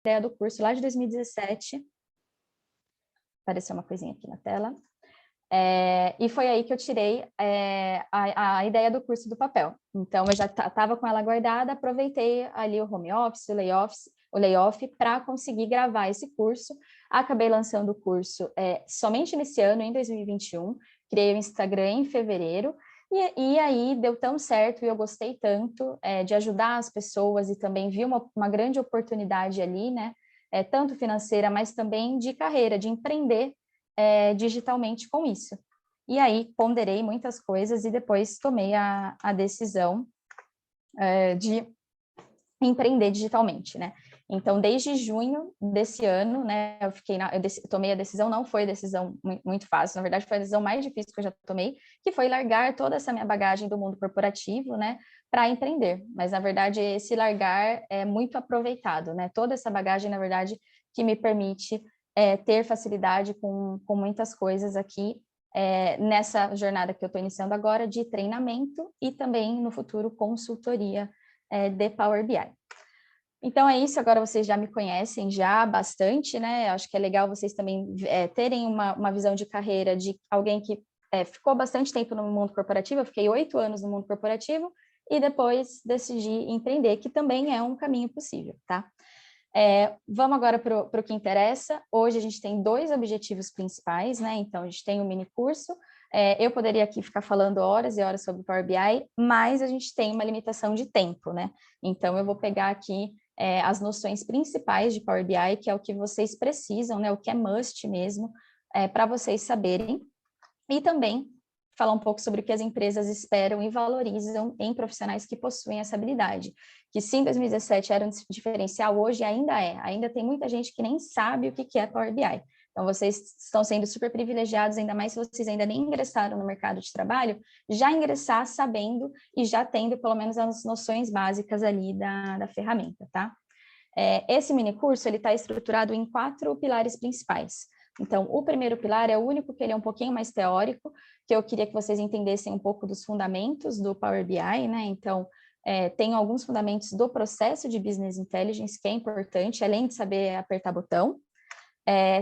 ideia do curso lá de 2017. Apareceu uma coisinha aqui na tela. E foi aí que eu tirei a ideia do curso do papel. Então, eu já estava com ela guardada, aproveitei ali o home office, o layoff para conseguir gravar esse curso. Acabei lançando o curso somente nesse ano, em 2021. Criei o Instagram em fevereiro. E aí deu tão certo e eu gostei tanto de ajudar as pessoas e também vi uma grande oportunidade ali, né? Tanto financeira, mas também de carreira, de empreender digitalmente com isso. E aí ponderei muitas coisas e depois tomei a decisão de empreender digitalmente, né? Então, desde junho desse ano, né, eu tomei a decisão, não foi decisão muito fácil, na verdade foi a decisão mais difícil que eu já tomei, que foi largar toda essa minha bagagem do mundo corporativo, né, para empreender. Mas, na verdade, esse largar é muito aproveitado, né? Toda essa bagagem, na verdade, que me permite ter facilidade com muitas coisas aqui nessa jornada que eu estou iniciando agora de treinamento e também, no futuro, consultoria de Power BI. Então é isso, agora vocês já me conhecem já bastante, né? Acho que é legal vocês também terem uma visão de carreira de alguém que ficou bastante tempo no mundo corporativo. Eu fiquei 8 anos no mundo corporativo e depois decidi empreender, que também é um caminho possível, tá? Vamos agora para o que interessa. Hoje a gente tem 2 objetivos principais, né? Então a gente tem um mini curso. Eu poderia aqui ficar falando horas e horas sobre Power BI, mas a gente tem uma limitação de tempo, né? Então eu vou pegar aqui as noções principais de Power BI, que é o que vocês precisam, né? O que é must mesmo, para vocês saberem. E também falar um pouco sobre o que as empresas esperam e valorizam em profissionais que possuem essa habilidade. Que sim, em 2017 era um diferencial, hoje ainda é. Ainda tem muita gente que nem sabe o que é Power BI. Então, vocês estão sendo super privilegiados, ainda mais se vocês ainda nem ingressaram no mercado de trabalho, já ingressar sabendo e já tendo pelo menos as noções básicas ali da ferramenta, tá? Esse mini curso, ele está estruturado em 4 pilares principais. Então, o primeiro pilar é o único que ele é um pouquinho mais teórico, que eu queria que vocês entendessem um pouco dos fundamentos do Power BI, né? Então, tem alguns fundamentos do processo de Business Intelligence, que é importante, além de saber apertar botão.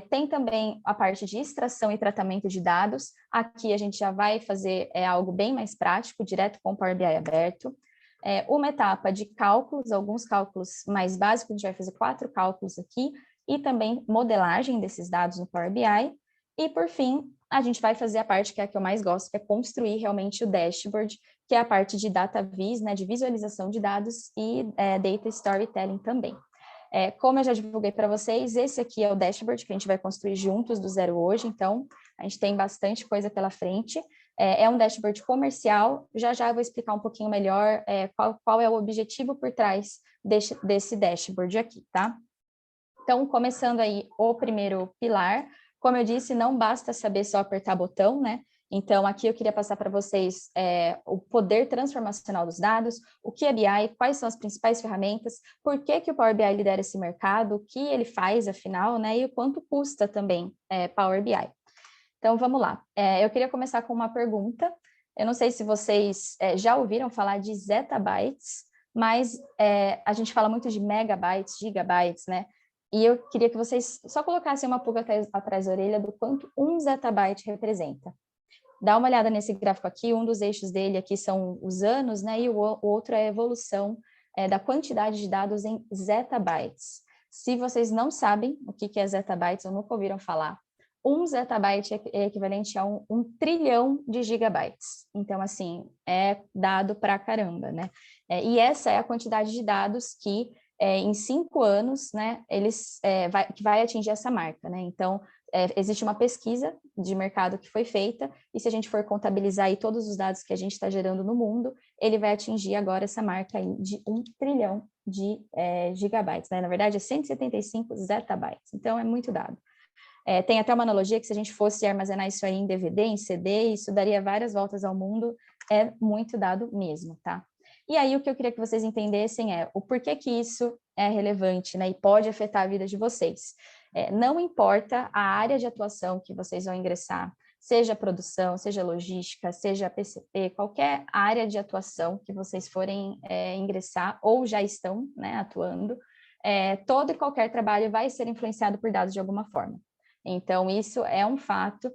Tem também a parte de extração e tratamento de dados. Aqui a gente já vai fazer algo bem mais prático, direto com o Power BI aberto. Uma etapa de cálculos, alguns cálculos mais básicos, a gente vai fazer 4 cálculos aqui, e também modelagem desses dados no Power BI. E, por fim, a gente vai fazer a parte que é a que eu mais gosto, que é construir realmente o dashboard, que é a parte de data viz, né, de visualização de dados e data storytelling também. Como eu já divulguei para vocês, esse aqui é o dashboard que a gente vai construir juntos do zero hoje, então a gente tem bastante coisa pela frente. É um dashboard comercial, já eu vou explicar um pouquinho melhor qual é o objetivo por trás desse dashboard aqui, tá? Então, começando aí o primeiro pilar, como eu disse, não basta saber só apertar botão, né? Então, aqui eu queria passar para vocês o poder transformacional dos dados, o que é BI, quais são as principais ferramentas, por que o Power BI lidera esse mercado, o que ele faz, afinal, né? E o quanto custa também Power BI. Então, vamos lá. Eu queria começar com uma pergunta. Eu não sei se vocês já ouviram falar de zettabytes, mas a gente fala muito de megabytes, gigabytes, né? E eu queria que vocês só colocassem uma pulga atrás da orelha do quanto um zettabyte representa. Dá uma olhada nesse gráfico aqui, um dos eixos dele aqui são os anos, né? E o outro é a evolução da quantidade de dados em zettabytes. Se vocês não sabem o que é zettabytes, ou nunca ouviram falar, um zettabyte é equivalente a um trilhão de gigabytes. Então, assim, é dado pra caramba, né? E essa é a quantidade de dados que, em 5 anos, né, que vai atingir essa marca, né? Então, existe uma pesquisa de mercado que foi feita, e se a gente for contabilizar aí todos os dados que a gente está gerando no mundo, ele vai atingir agora essa marca aí de 1 trilhão de gigabytes, né? Na verdade, é 175 zettabytes, então é muito dado. Tem até uma analogia que se a gente fosse armazenar isso aí em DVD, em CD, isso daria várias voltas ao mundo, é muito dado mesmo, tá? E aí o que eu queria que vocês entendessem é o porquê que isso é relevante, né, e pode afetar a vida de vocês. Não importa a área de atuação que vocês vão ingressar, seja produção, seja logística, seja PCP, qualquer área de atuação que vocês forem ingressar ou já estão, né, atuando, todo e qualquer trabalho vai ser influenciado por dados de alguma forma. Então, isso é um fato,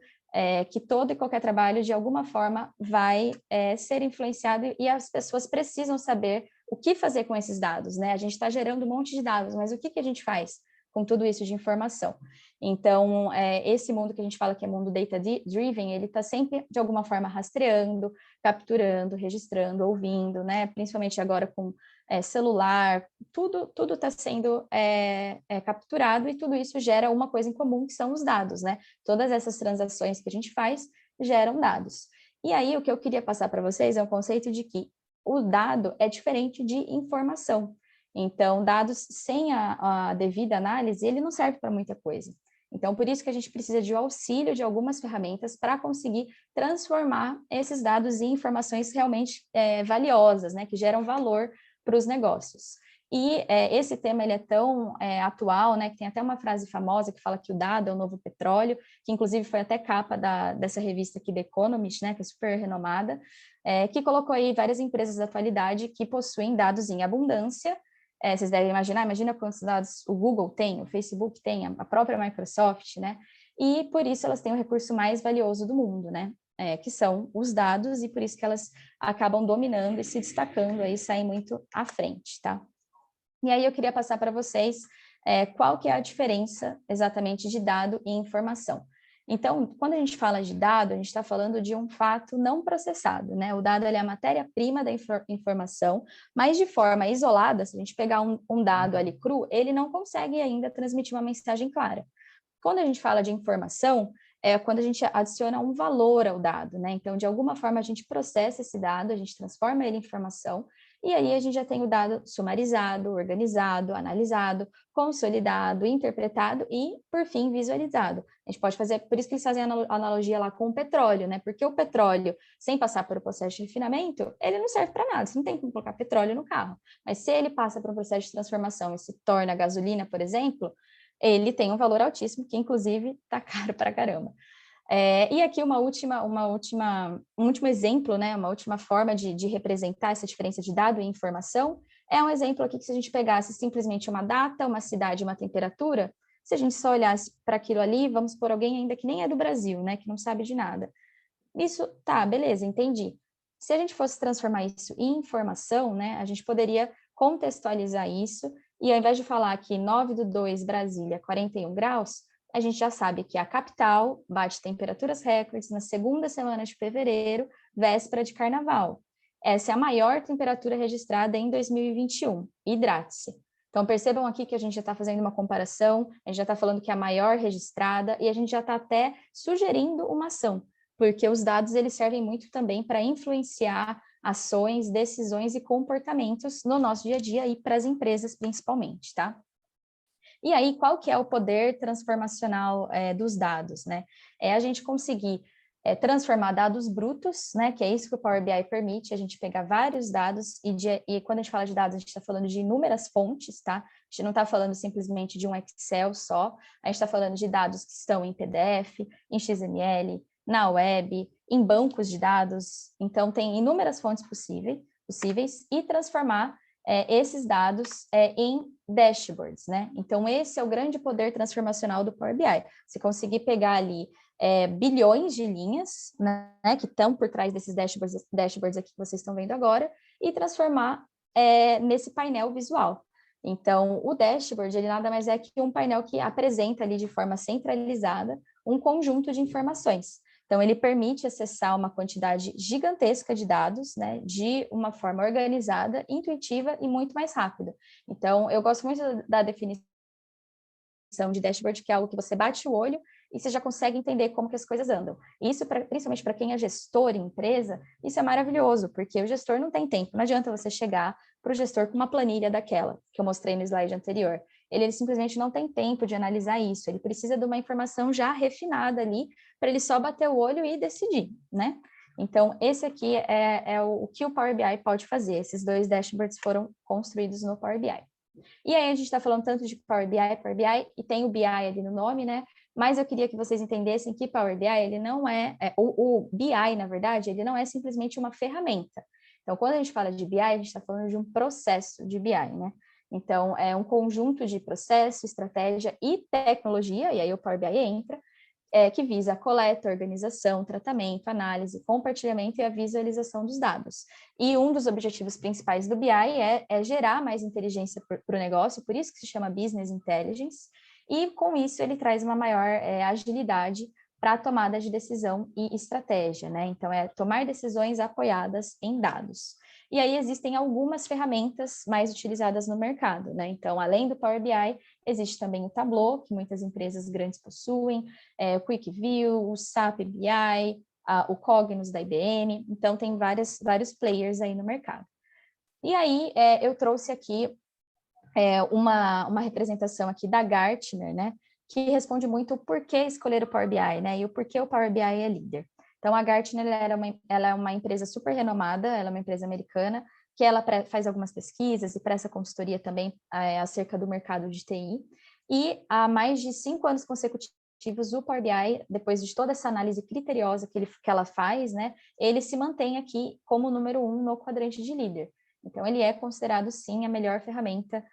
que todo e qualquer trabalho, de alguma forma, vai ser influenciado e as pessoas precisam saber o que fazer com esses dados, né? A gente está gerando um monte de dados, mas o que a gente faz com tudo isso de informação? Então, esse mundo que a gente fala que é mundo data-driven, ele está sempre, de alguma forma, rastreando, capturando, registrando, ouvindo, né? Principalmente agora com celular, tudo está sendo capturado e tudo isso gera uma coisa em comum, que são os dados, né? Todas essas transações que a gente faz geram dados. E aí, o que eu queria passar para vocês é o conceito de que o dado é diferente de informação. Então, dados sem a devida análise, ele não serve para muita coisa. Então, por isso que a gente precisa de auxílio de algumas ferramentas para conseguir transformar esses dados em informações realmente valiosas, né, que geram valor para os negócios. E esse tema ele é tão atual, né, que tem até uma frase famosa que fala que o dado é o novo petróleo, que inclusive foi até capa dessa revista aqui, The Economist, né, que é super renomada, que colocou aí várias empresas da atualidade que possuem dados em abundância. Vocês devem imaginar, imagina quantos dados o Google tem, o Facebook tem, a própria Microsoft, né? E por isso elas têm o recurso mais valioso do mundo, né? Que são os dados, e por isso que elas acabam dominando e se destacando aí, saem muito à frente, tá? E aí eu queria passar para vocês qual que é a diferença exatamente de dado e informação. Então, quando a gente fala de dado, a gente está falando de um fato não processado, né? O dado ele é a matéria-prima da informação, mas de forma isolada, se a gente pegar um dado ali cru, ele não consegue ainda transmitir uma mensagem clara. Quando a gente fala de informação, é quando a gente adiciona um valor ao dado, né? Então, de alguma forma, a gente processa esse dado, a gente transforma ele em informação, e aí a gente já tem o dado sumarizado, organizado, analisado, consolidado, interpretado e, por fim, visualizado. A gente pode fazer, por isso que eles fazem a analogia lá com o petróleo, né? Porque o petróleo, sem passar por um processo de refinamento, ele não serve para nada, você não tem como colocar petróleo no carro. Mas se ele passa por um processo de transformação e se torna gasolina, por exemplo, ele tem um valor altíssimo, que inclusive está caro para caramba. E aqui um último exemplo, né, uma última forma de representar essa diferença de dado e informação, é um exemplo aqui que se a gente pegasse simplesmente uma data, uma cidade, uma temperatura, se a gente só olhasse para aquilo ali, vamos por alguém ainda que nem é do Brasil, né, que não sabe de nada. Isso, tá, beleza, entendi. Se a gente fosse transformar isso em informação, né, a gente poderia contextualizar isso, e ao invés de falar que 9/2 Brasília, 41 graus, a gente já sabe que a capital bate temperaturas recordes na segunda semana de fevereiro, véspera de carnaval. Essa é a maior temperatura registrada em 2021. Hidrate-se. Então, percebam aqui que a gente já está fazendo uma comparação, a gente já está falando que é a maior registrada, e a gente já está até sugerindo uma ação, porque os dados eles servem muito também para influenciar ações, decisões e comportamentos no nosso dia a dia e para as empresas principalmente, tá? E aí, qual que é o poder transformacional dos dados, né? É a gente conseguir transformar dados brutos, né? Que é isso que o Power BI permite, a gente pegar vários dados e quando a gente fala de dados, a gente está falando de inúmeras fontes, tá? A gente não está falando simplesmente de um Excel só, a gente está falando de dados que estão em PDF, em XML, na web, em bancos de dados, então tem inúmeras fontes possíveis e transformar esses dados em dashboards, né? Então, esse é o grande poder transformacional do Power BI. Você conseguir pegar ali bilhões de linhas, né, que estão por trás desses dashboards aqui que vocês estão vendo agora, e transformar nesse painel visual. Então, o dashboard, ele nada mais é que um painel que apresenta ali de forma centralizada um conjunto de informações. Então, ele permite acessar uma quantidade gigantesca de dados, né, de uma forma organizada, intuitiva e muito mais rápida. Então, eu gosto muito da definição de dashboard, que é algo que você bate o olho e você já consegue entender como que as coisas andam. Isso, principalmente para quem é gestor em empresa, isso é maravilhoso, porque o gestor não tem tempo. Não adianta você chegar para o gestor com uma planilha daquela, que eu mostrei no slide anterior. Ele simplesmente não tem tempo de analisar isso, ele precisa de uma informação já refinada ali, para ele só bater o olho e decidir, né? Então, esse aqui é o que o Power BI pode fazer. Esses dois dashboards foram construídos no Power BI. E aí a gente está falando tanto de Power BI, e tem o BI ali no nome, né? Mas eu queria que vocês entendessem que Power BI, ele não o BI, na verdade, ele não é simplesmente uma ferramenta. Então, quando a gente fala de BI, a gente está falando de um processo de BI, né? Então, é um conjunto de processo, estratégia e tecnologia, e aí o Power BI entra, que visa a coleta, organização, tratamento, análise, compartilhamento e a visualização dos dados. E um dos objetivos principais do BI é gerar mais inteligência para o negócio, por isso que se chama Business Intelligence, e com isso ele traz uma maior agilidade para a tomada de decisão e estratégia, né? Então, é tomar decisões apoiadas em dados. E aí existem algumas ferramentas mais utilizadas no mercado, né? Então, além do Power BI, existe também o Tableau, que muitas empresas grandes possuem, o QuickView, o SAP BI, o Cognos da IBM, então tem vários players aí no mercado. E aí, eu trouxe aqui uma representação aqui da Gartner, né, que responde muito o porquê escolher o Power BI, né, e o porquê o Power BI é líder. Então, a Gartner ela é uma empresa super renomada, ela é uma empresa americana, que ela faz algumas pesquisas e presta consultoria também acerca do mercado de TI, e há mais de 5 anos consecutivos, o Power BI, depois de toda essa análise criteriosa que ela faz, né, ele se mantém aqui como número 1 no quadrante de líder. Então, ele é considerado, sim, a melhor ferramenta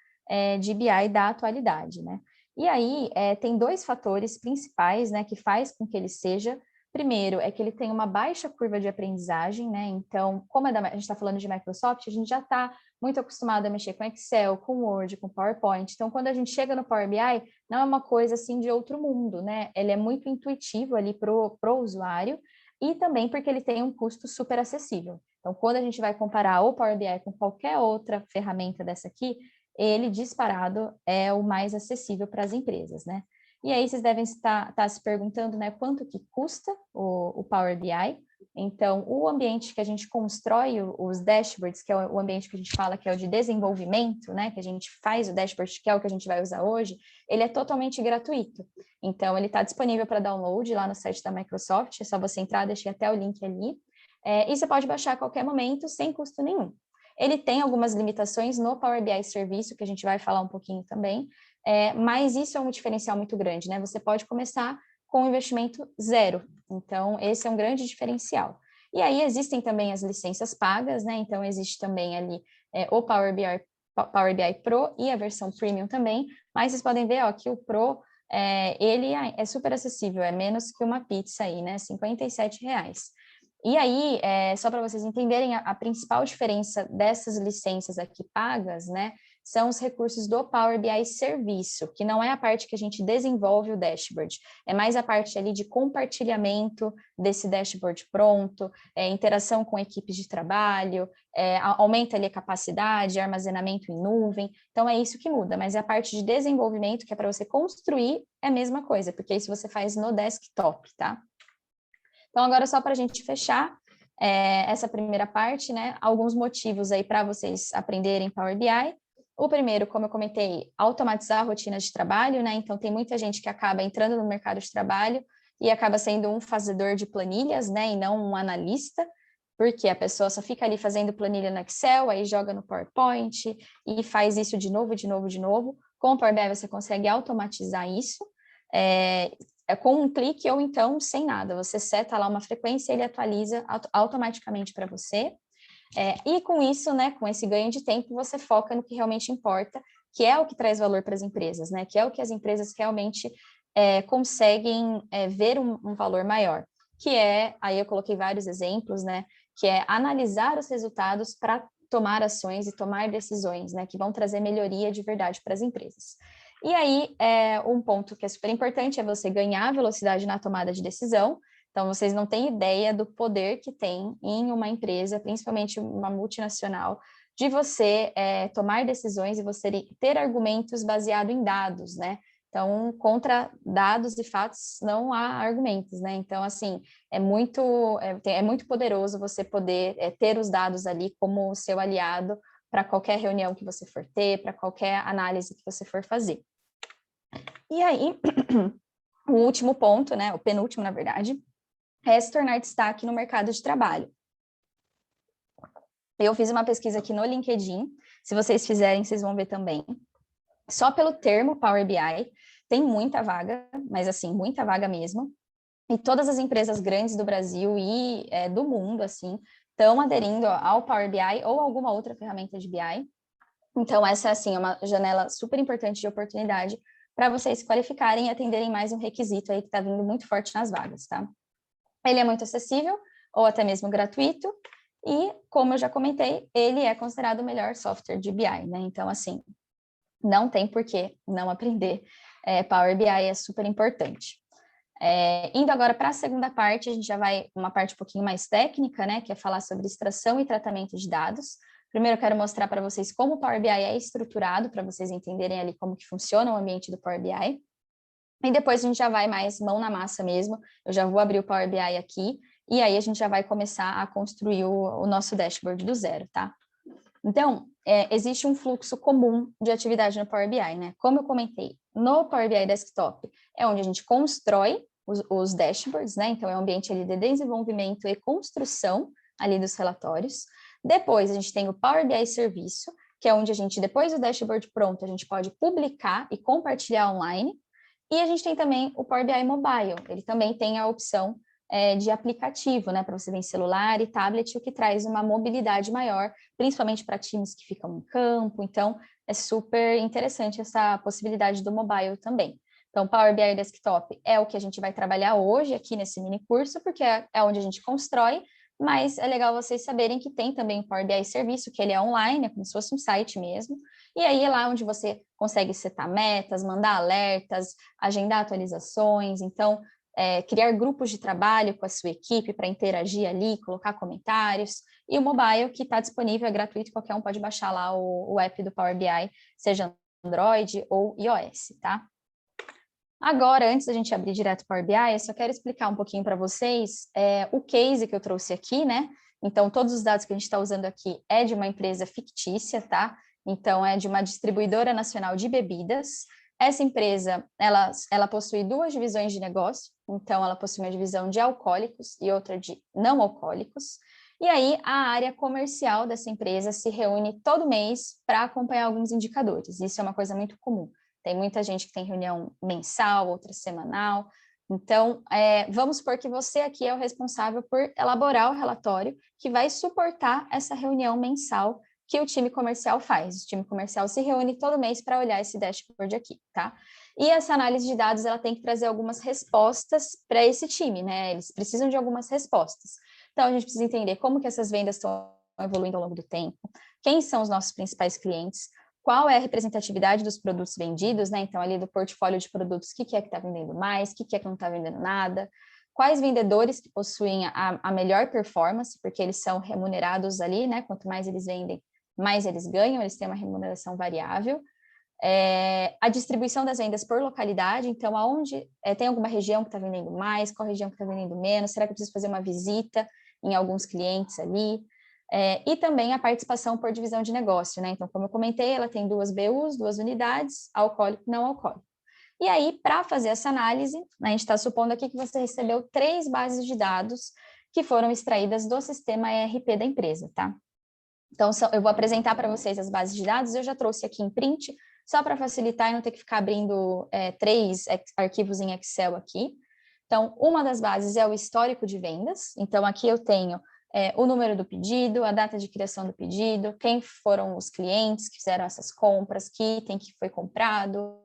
de BI da atualidade, né? E aí, tem 2 fatores principais, né, que faz com que ele seja. Primeiro, é que ele tem uma baixa curva de aprendizagem, né? Então, como a gente está falando de Microsoft, a gente já está muito acostumado a mexer com Excel, com Word, com PowerPoint. Então, quando a gente chega no Power BI, não é uma coisa assim de outro mundo, né? Ele é muito intuitivo ali pro usuário e também porque ele tem um custo super acessível. Então, quando a gente vai comparar o Power BI com qualquer outra ferramenta dessa aqui, ele disparado é o mais acessível para as empresas, né? E aí vocês devem estar se perguntando, né, quanto que custa o Power BI. Então, o ambiente que a gente constrói os dashboards, que é o ambiente que a gente fala que é o de desenvolvimento, né, que a gente faz o dashboard, que é o que a gente vai usar hoje, ele é totalmente gratuito. Então, ele está disponível para download lá no site da Microsoft, é só você entrar, deixei até o link ali, e você pode baixar a qualquer momento, sem custo nenhum. Ele tem algumas limitações no Power BI Serviço, que a gente vai falar um pouquinho também, mas isso é um diferencial muito grande, né? Você pode começar com um investimento zero. Então, esse é um grande diferencial. E aí existem também as licenças pagas, né? Então, existe também ali o Power BI Pro e a versão Premium também, mas vocês podem ver ó, que o Pro, ele é super acessível, é menos que uma pizza aí, né? R$ 57. E aí, só para vocês entenderem, a principal diferença dessas licenças aqui pagas, né, são os recursos do Power BI Serviço, que não é a parte que a gente desenvolve o dashboard, é mais a parte ali de compartilhamento desse dashboard pronto, interação com equipes de trabalho, aumenta ali a capacidade, armazenamento em nuvem, então é isso que muda, mas a parte de desenvolvimento, que é para você construir, é a mesma coisa, porque isso você faz no desktop, tá? Então, agora só para a gente fechar essa primeira parte, né? Alguns motivos aí para vocês aprenderem Power BI. O primeiro, como eu comentei, automatizar a rotina de trabalho, né? Então, tem muita gente que acaba entrando no mercado de trabalho e acaba sendo um fazedor de planilhas, né? E não um analista, porque a pessoa só fica ali fazendo planilha no Excel, aí joga no PowerPoint e faz isso de novo, de novo, de novo. Com o Power BI você consegue automatizar isso. Com um clique ou então sem nada. Você seta lá uma frequência e ele atualiza automaticamente para você. E com isso, né, com esse ganho de tempo, você foca no que realmente importa, que é o que traz valor para as empresas, né? Que é o que as empresas realmente conseguem ver um valor maior. Que aí eu coloquei vários exemplos, né? Que é analisar os resultados para tomar ações e tomar decisões, né? Que vão trazer melhoria de verdade para as empresas. E aí, um ponto que é super importante é você ganhar velocidade na tomada de decisão. Então, vocês não têm ideia do poder que tem em uma empresa, principalmente uma multinacional, de você tomar decisões e você ter argumentos baseados em dados, né? Então, contra dados e fatos não há argumentos, né? Então, assim, é muito poderoso você poder ter os dados ali como seu aliado para qualquer reunião que você for ter, para qualquer análise que você for fazer. E aí, o último ponto, né, o penúltimo, na verdade, é se tornar destaque no mercado de trabalho. Eu fiz uma pesquisa aqui no LinkedIn, se vocês fizerem, vocês vão ver também. Só pelo termo Power BI, tem muita vaga, mas assim, muita vaga mesmo. E todas as empresas grandes do Brasil e do mundo, assim, estão aderindo ao Power BI ou alguma outra ferramenta de BI. Então, essa, assim, é uma janela super importante de oportunidade para vocês se qualificarem e atenderem mais um requisito aí que está vindo muito forte nas vagas, tá? Ele é muito acessível, ou até mesmo gratuito, e, como eu já comentei, ele é considerado o melhor software de BI, né? Então, assim, não tem por que não aprender. Power BI é super importante. Indo agora para a segunda parte, a gente já vai uma parte um pouquinho mais técnica, né? Que é falar sobre extração e tratamento de dados. Primeiro, eu quero mostrar para vocês como o Power BI é estruturado, para vocês entenderem ali como que funciona o ambiente do Power BI. E depois a gente já vai mais mão na massa mesmo. Eu já vou abrir o Power BI aqui, e aí a gente já vai começar a construir o nosso dashboard do zero, tá? Então, existe um fluxo comum de atividade no Power BI, né? Como eu comentei, no Power BI Desktop é onde a gente constrói os dashboards, né? Então, é um ambiente ali de desenvolvimento e construção ali dos relatórios. Depois, a gente tem o Power BI Serviço, que é onde a gente, depois do dashboard pronto, a gente pode publicar e compartilhar online. E a gente tem também o Power BI Mobile, ele também tem a opção de aplicativo, né, para você ver em celular e tablet, o que traz uma mobilidade maior, principalmente para times que ficam em campo. Então, é super interessante essa possibilidade do mobile também. Então, Power BI Desktop é o que a gente vai trabalhar hoje aqui nesse mini curso, porque é onde a gente constrói, mas é legal vocês saberem que tem também o Power BI Serviço, que ele é online, é como se fosse um site mesmo, e aí é lá onde você consegue setar metas, mandar alertas, agendar atualizações, então criar grupos de trabalho com a sua equipe para interagir ali, colocar comentários, e o mobile que está disponível, é gratuito, qualquer um pode baixar lá o app do Power BI, seja Android ou iOS, tá? Agora, antes da gente abrir direto o Power BI, eu só quero explicar um pouquinho para vocês o case que eu trouxe aqui, né? Então, todos os dados que a gente está usando aqui é de uma empresa fictícia, tá? Então, é de uma distribuidora nacional de bebidas. Essa empresa, ela possui duas divisões de negócio. Então, ela possui uma divisão de alcoólicos e outra de não alcoólicos. E aí, a área comercial dessa empresa se reúne todo mês para acompanhar alguns indicadores. Isso é uma coisa muito comum. Tem muita gente que tem reunião mensal, outra semanal. Então, vamos supor que você aqui é o responsável por elaborar o relatório que vai suportar essa reunião mensal que o time comercial faz. O time comercial se reúne todo mês para olhar esse dashboard aqui, tá? E essa análise de dados, ela tem que trazer algumas respostas para esse time, né? Eles precisam de algumas respostas. Então, a gente precisa entender como que essas vendas estão evoluindo ao longo do tempo, quem são os nossos principais clientes, qual é a representatividade dos produtos vendidos, né? Então, ali do portfólio de produtos, o que é que está vendendo mais, o que é que não está vendendo nada, quais vendedores que possuem a melhor performance, porque eles são remunerados ali, né? Quanto mais eles vendem, mais eles ganham, eles têm uma remuneração variável. A distribuição das vendas por localidade, então, aonde tem alguma região que está vendendo mais, qual região que está vendendo menos, será que eu preciso fazer uma visita em alguns clientes ali? E também a participação por divisão de negócio, né? Então, como eu comentei, ela tem duas BUs, duas unidades, alcoólico e não alcoólico. E aí, para fazer essa análise, a gente está supondo aqui que você recebeu 3 bases de dados que foram extraídas do sistema ERP da empresa, tá? Então, eu vou apresentar para vocês as bases de dados, eu já trouxe aqui em print, só para facilitar e não ter que ficar abrindo 3 arquivos em Excel aqui. Então, uma das bases é o histórico de vendas, então aqui eu tenho o número do pedido, a data de criação do pedido, quem foram os clientes que fizeram essas compras, que item que foi comprado,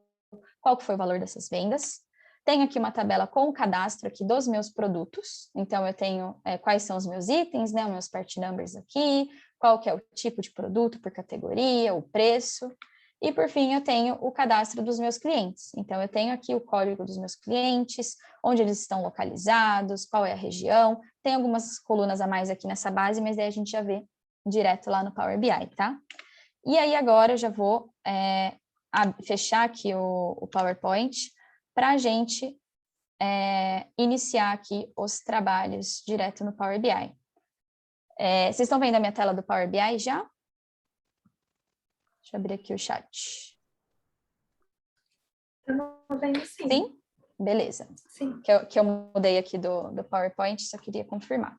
qual que foi o valor dessas vendas. Tenho aqui uma tabela com o cadastro aqui dos meus produtos, então eu tenho quais são os meus itens, né, os meus part numbers aqui, qual que é o tipo de produto por categoria, o preço. E, por fim, eu tenho o cadastro dos meus clientes. Então, eu tenho aqui o código dos meus clientes, onde eles estão localizados, qual é a região. Tem algumas colunas a mais aqui nessa base, mas daí a gente já vê direto lá no Power BI, tá? E aí, agora eu já vou fechar aqui o PowerPoint para a gente iniciar aqui os trabalhos direto no Power BI. Vocês estão vendo a minha tela do Power BI já? Deixa eu abrir aqui o chat. Estamos vendo sim. Sim? Beleza. Sim. Que eu mudei aqui do PowerPoint, só queria confirmar.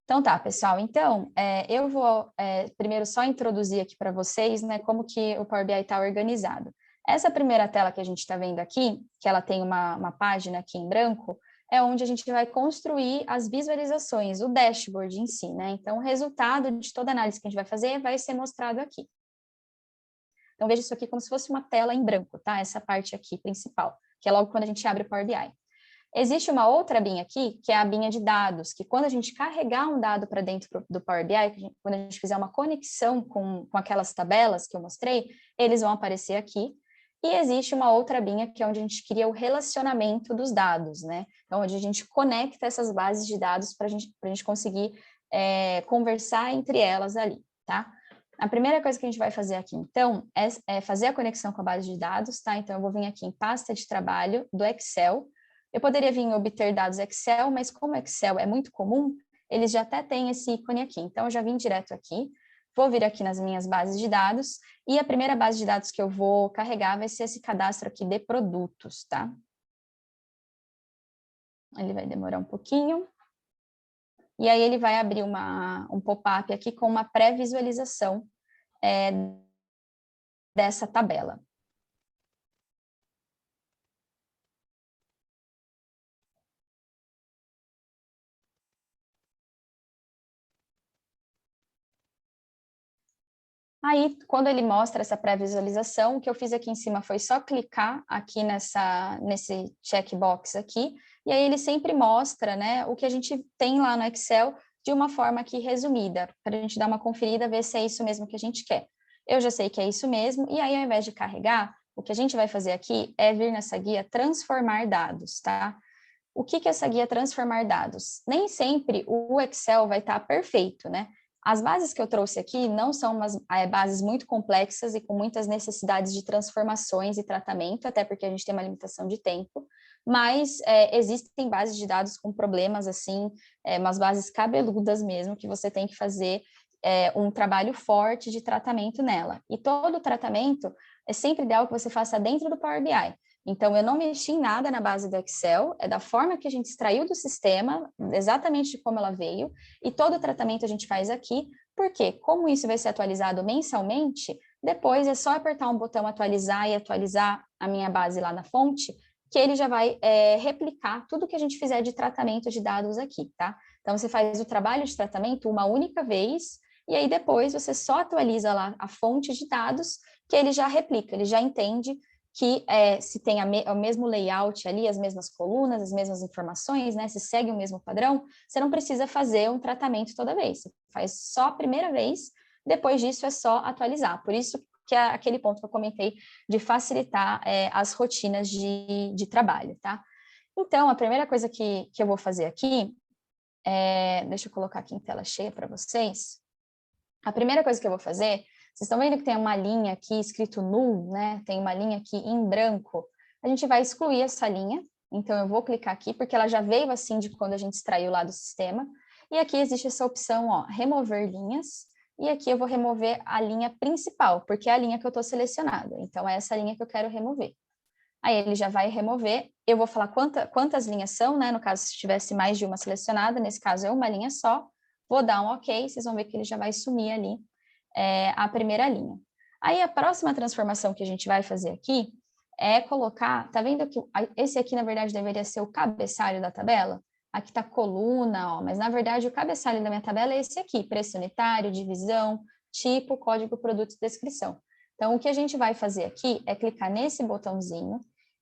Então tá, pessoal. Então, eu vou primeiro só introduzir aqui para vocês, né, como que o Power BI está organizado. Essa primeira tela que a gente está vendo aqui, que ela tem uma página aqui em branco, é onde a gente vai construir as visualizações, o dashboard em si, né? Então, o resultado de toda a análise que a gente vai fazer vai ser mostrado aqui. Então, veja isso aqui como se fosse uma tela em branco, tá? Essa parte aqui principal, que é logo quando a gente abre o Power BI. Existe uma outra abinha aqui, que é a abinha de dados, que quando a gente carregar um dado para dentro do Power BI, quando a gente fizer uma conexão com aquelas tabelas que eu mostrei, eles vão aparecer aqui. E existe uma outra abinha, que é onde a gente cria o relacionamento dos dados, né? Então, onde a gente conecta essas bases de dados para a gente conseguir conversar entre elas ali, tá? A primeira coisa que a gente vai fazer aqui, então, é fazer a conexão com a base de dados, tá? Então, eu vou vir aqui em pasta de trabalho do Excel. Eu poderia vir em obter dados Excel, mas como Excel é muito comum, eles já até têm esse ícone aqui. Então, eu já vim direto aqui, vou vir aqui nas minhas bases de dados, e a primeira base de dados que eu vou carregar vai ser esse cadastro aqui de produtos, tá? Ele vai demorar um pouquinho. E aí ele vai abrir um pop-up aqui com uma pré-visualização dessa tabela. Aí, quando ele mostra essa pré-visualização, o que eu fiz aqui em cima foi só clicar aqui nesse checkbox aqui, e aí ele sempre mostra, né, o que a gente tem lá no Excel de uma forma aqui resumida, para a gente dar uma conferida, ver se é isso mesmo que a gente quer. Eu já sei que é isso mesmo, e aí ao invés de carregar, o que a gente vai fazer aqui é vir nessa guia transformar dados, tá? O que é essa guia transformar dados? Nem sempre o Excel vai estar perfeito, né? As bases que eu trouxe aqui não são umas bases muito complexas e com muitas necessidades de transformações e tratamento, até porque a gente tem uma limitação de tempo, mas existem bases de dados com problemas assim, umas bases cabeludas mesmo, que você tem que fazer um trabalho forte de tratamento nela. E todo o tratamento é sempre ideal que você faça dentro do Power BI. Então, eu não mexi em nada na base do Excel, é da forma que a gente extraiu do sistema, exatamente de como ela veio, e todo o tratamento a gente faz aqui, porque como isso vai ser atualizado mensalmente, depois é só apertar um botão atualizar e atualizar a minha base lá na fonte, que ele já vai replicar tudo que a gente fizer de tratamento de dados aqui, tá? Então, você faz o trabalho de tratamento uma única vez, e aí depois você só atualiza lá a fonte de dados, que ele já replica, ele já entende que se tem o mesmo layout ali, as mesmas colunas, as mesmas informações, né? Se segue o mesmo padrão, você não precisa fazer um tratamento toda vez. Você faz só a primeira vez, depois disso é só atualizar. Por isso que é aquele ponto que eu comentei de facilitar as rotinas de trabalho, tá? Então, a primeira coisa que eu vou fazer aqui, deixa eu colocar aqui em tela cheia para vocês. A primeira coisa que eu vou fazer, vocês estão vendo que tem uma linha aqui escrito null, né? Tem uma linha aqui em branco. A gente vai excluir essa linha, então eu vou clicar aqui, porque ela já veio assim de quando a gente extraiu lá do sistema. E aqui existe essa opção, ó, remover linhas. E aqui eu vou remover a linha principal, porque é a linha que eu estou selecionada. Então, é essa linha que eu quero remover. Aí ele já vai remover. Eu vou falar quantas linhas são, né? No caso, se tivesse mais de uma selecionada, nesse caso é uma linha só. Vou dar um OK, vocês vão ver que ele já vai sumir ali a primeira linha. Aí a próxima transformação que a gente vai fazer aqui é colocar, tá vendo que esse aqui na verdade deveria ser o cabeçalho da tabela? Aqui tá coluna, ó, mas na verdade o cabeçalho da minha tabela é esse aqui, preço unitário, divisão, tipo, código, produto e descrição. Então o que a gente vai fazer aqui é clicar nesse botãozinho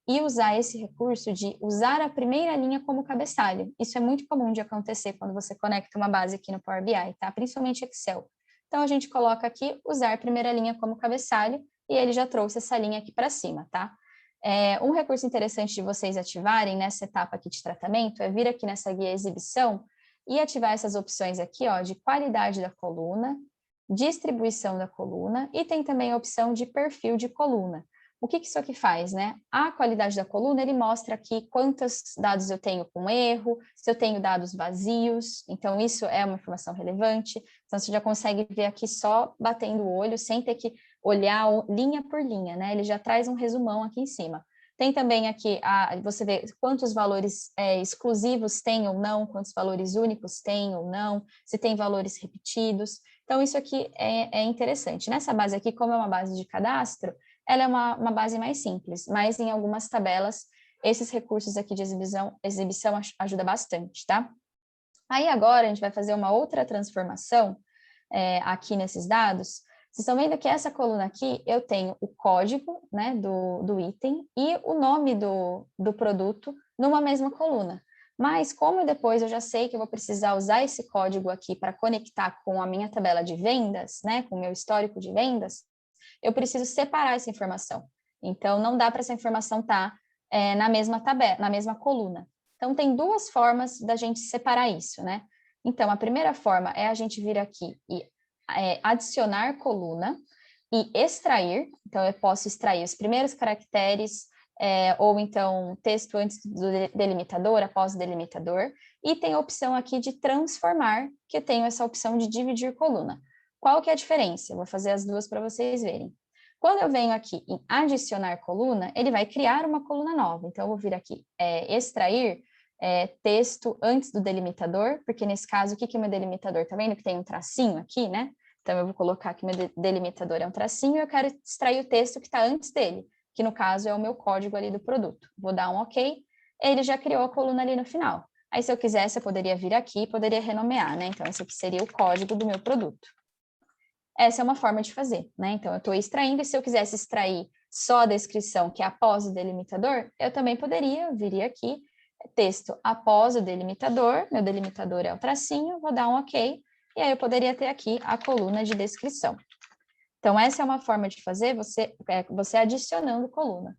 e usar esse recurso de usar a primeira linha como cabeçalho. Isso é muito comum de acontecer quando você conecta uma base aqui no Power BI, tá? Principalmente Excel. Então, a gente coloca aqui, usar a primeira linha como cabeçalho, e ele já trouxe essa linha aqui para cima, tá? Um recurso interessante de vocês ativarem nessa etapa aqui de tratamento é vir aqui nessa guia exibição e ativar essas opções aqui, ó, de qualidade da coluna, distribuição da coluna, e tem também a opção de perfil de coluna. O que isso aqui faz, né? A qualidade da coluna, ele mostra aqui quantos dados eu tenho com erro, se eu tenho dados vazios, então isso é uma informação relevante, então você já consegue ver aqui só batendo o olho, sem ter que olhar linha por linha, né? Ele já traz um resumão aqui em cima. Tem também aqui, você vê quantos valores exclusivos tem ou não, quantos valores únicos tem ou não, se tem valores repetidos. Então, isso aqui é interessante. Nessa base aqui, como é uma base de cadastro, ela é uma base mais simples, mas em algumas tabelas, esses recursos aqui de exibição ajuda bastante, tá? Aí agora a gente vai fazer uma outra transformação aqui nesses dados, Vocês estão vendo que essa coluna aqui, eu tenho o código, né, do item e o nome do produto numa mesma coluna. Mas como depois eu já sei que eu vou precisar usar esse código aqui para conectar com a minha tabela de vendas, né, com o meu histórico de vendas, eu preciso separar essa informação. Então, não dá para essa informação estar na mesma tabela, na mesma coluna. Então, tem duas formas da gente separar isso, né? Então, a primeira forma é a gente vir aqui e adicionar coluna e extrair. Então, eu posso extrair os primeiros caracteres, ou então texto antes do delimitador, após o delimitador. E tem a opção aqui de transformar, que eu tenho essa opção de dividir coluna. Qual que é a diferença? Eu vou fazer as duas para vocês verem. Quando eu venho aqui em adicionar coluna, ele vai criar uma coluna nova. Então, eu vou vir aqui, extrair texto antes do delimitador, porque nesse caso, o que é meu delimitador? Tá vendo que tem um tracinho aqui, né? Então, eu vou colocar que meu delimitador é um tracinho e eu quero extrair o texto que está antes dele, que no caso é o meu código ali do produto. Vou dar um OK, ele já criou a coluna ali no final. Aí, se eu quisesse, eu poderia vir aqui e poderia renomear, né? Então, esse aqui seria o código do meu produto. Essa é uma forma de fazer, né? Então, eu estou extraindo, e se eu quisesse extrair só a descrição, que é após o delimitador, eu também poderia, viria aqui, texto após o delimitador, meu delimitador é o tracinho, vou dar um OK, e aí eu poderia ter aqui a coluna de descrição. Então, essa é uma forma de fazer, você adicionando coluna.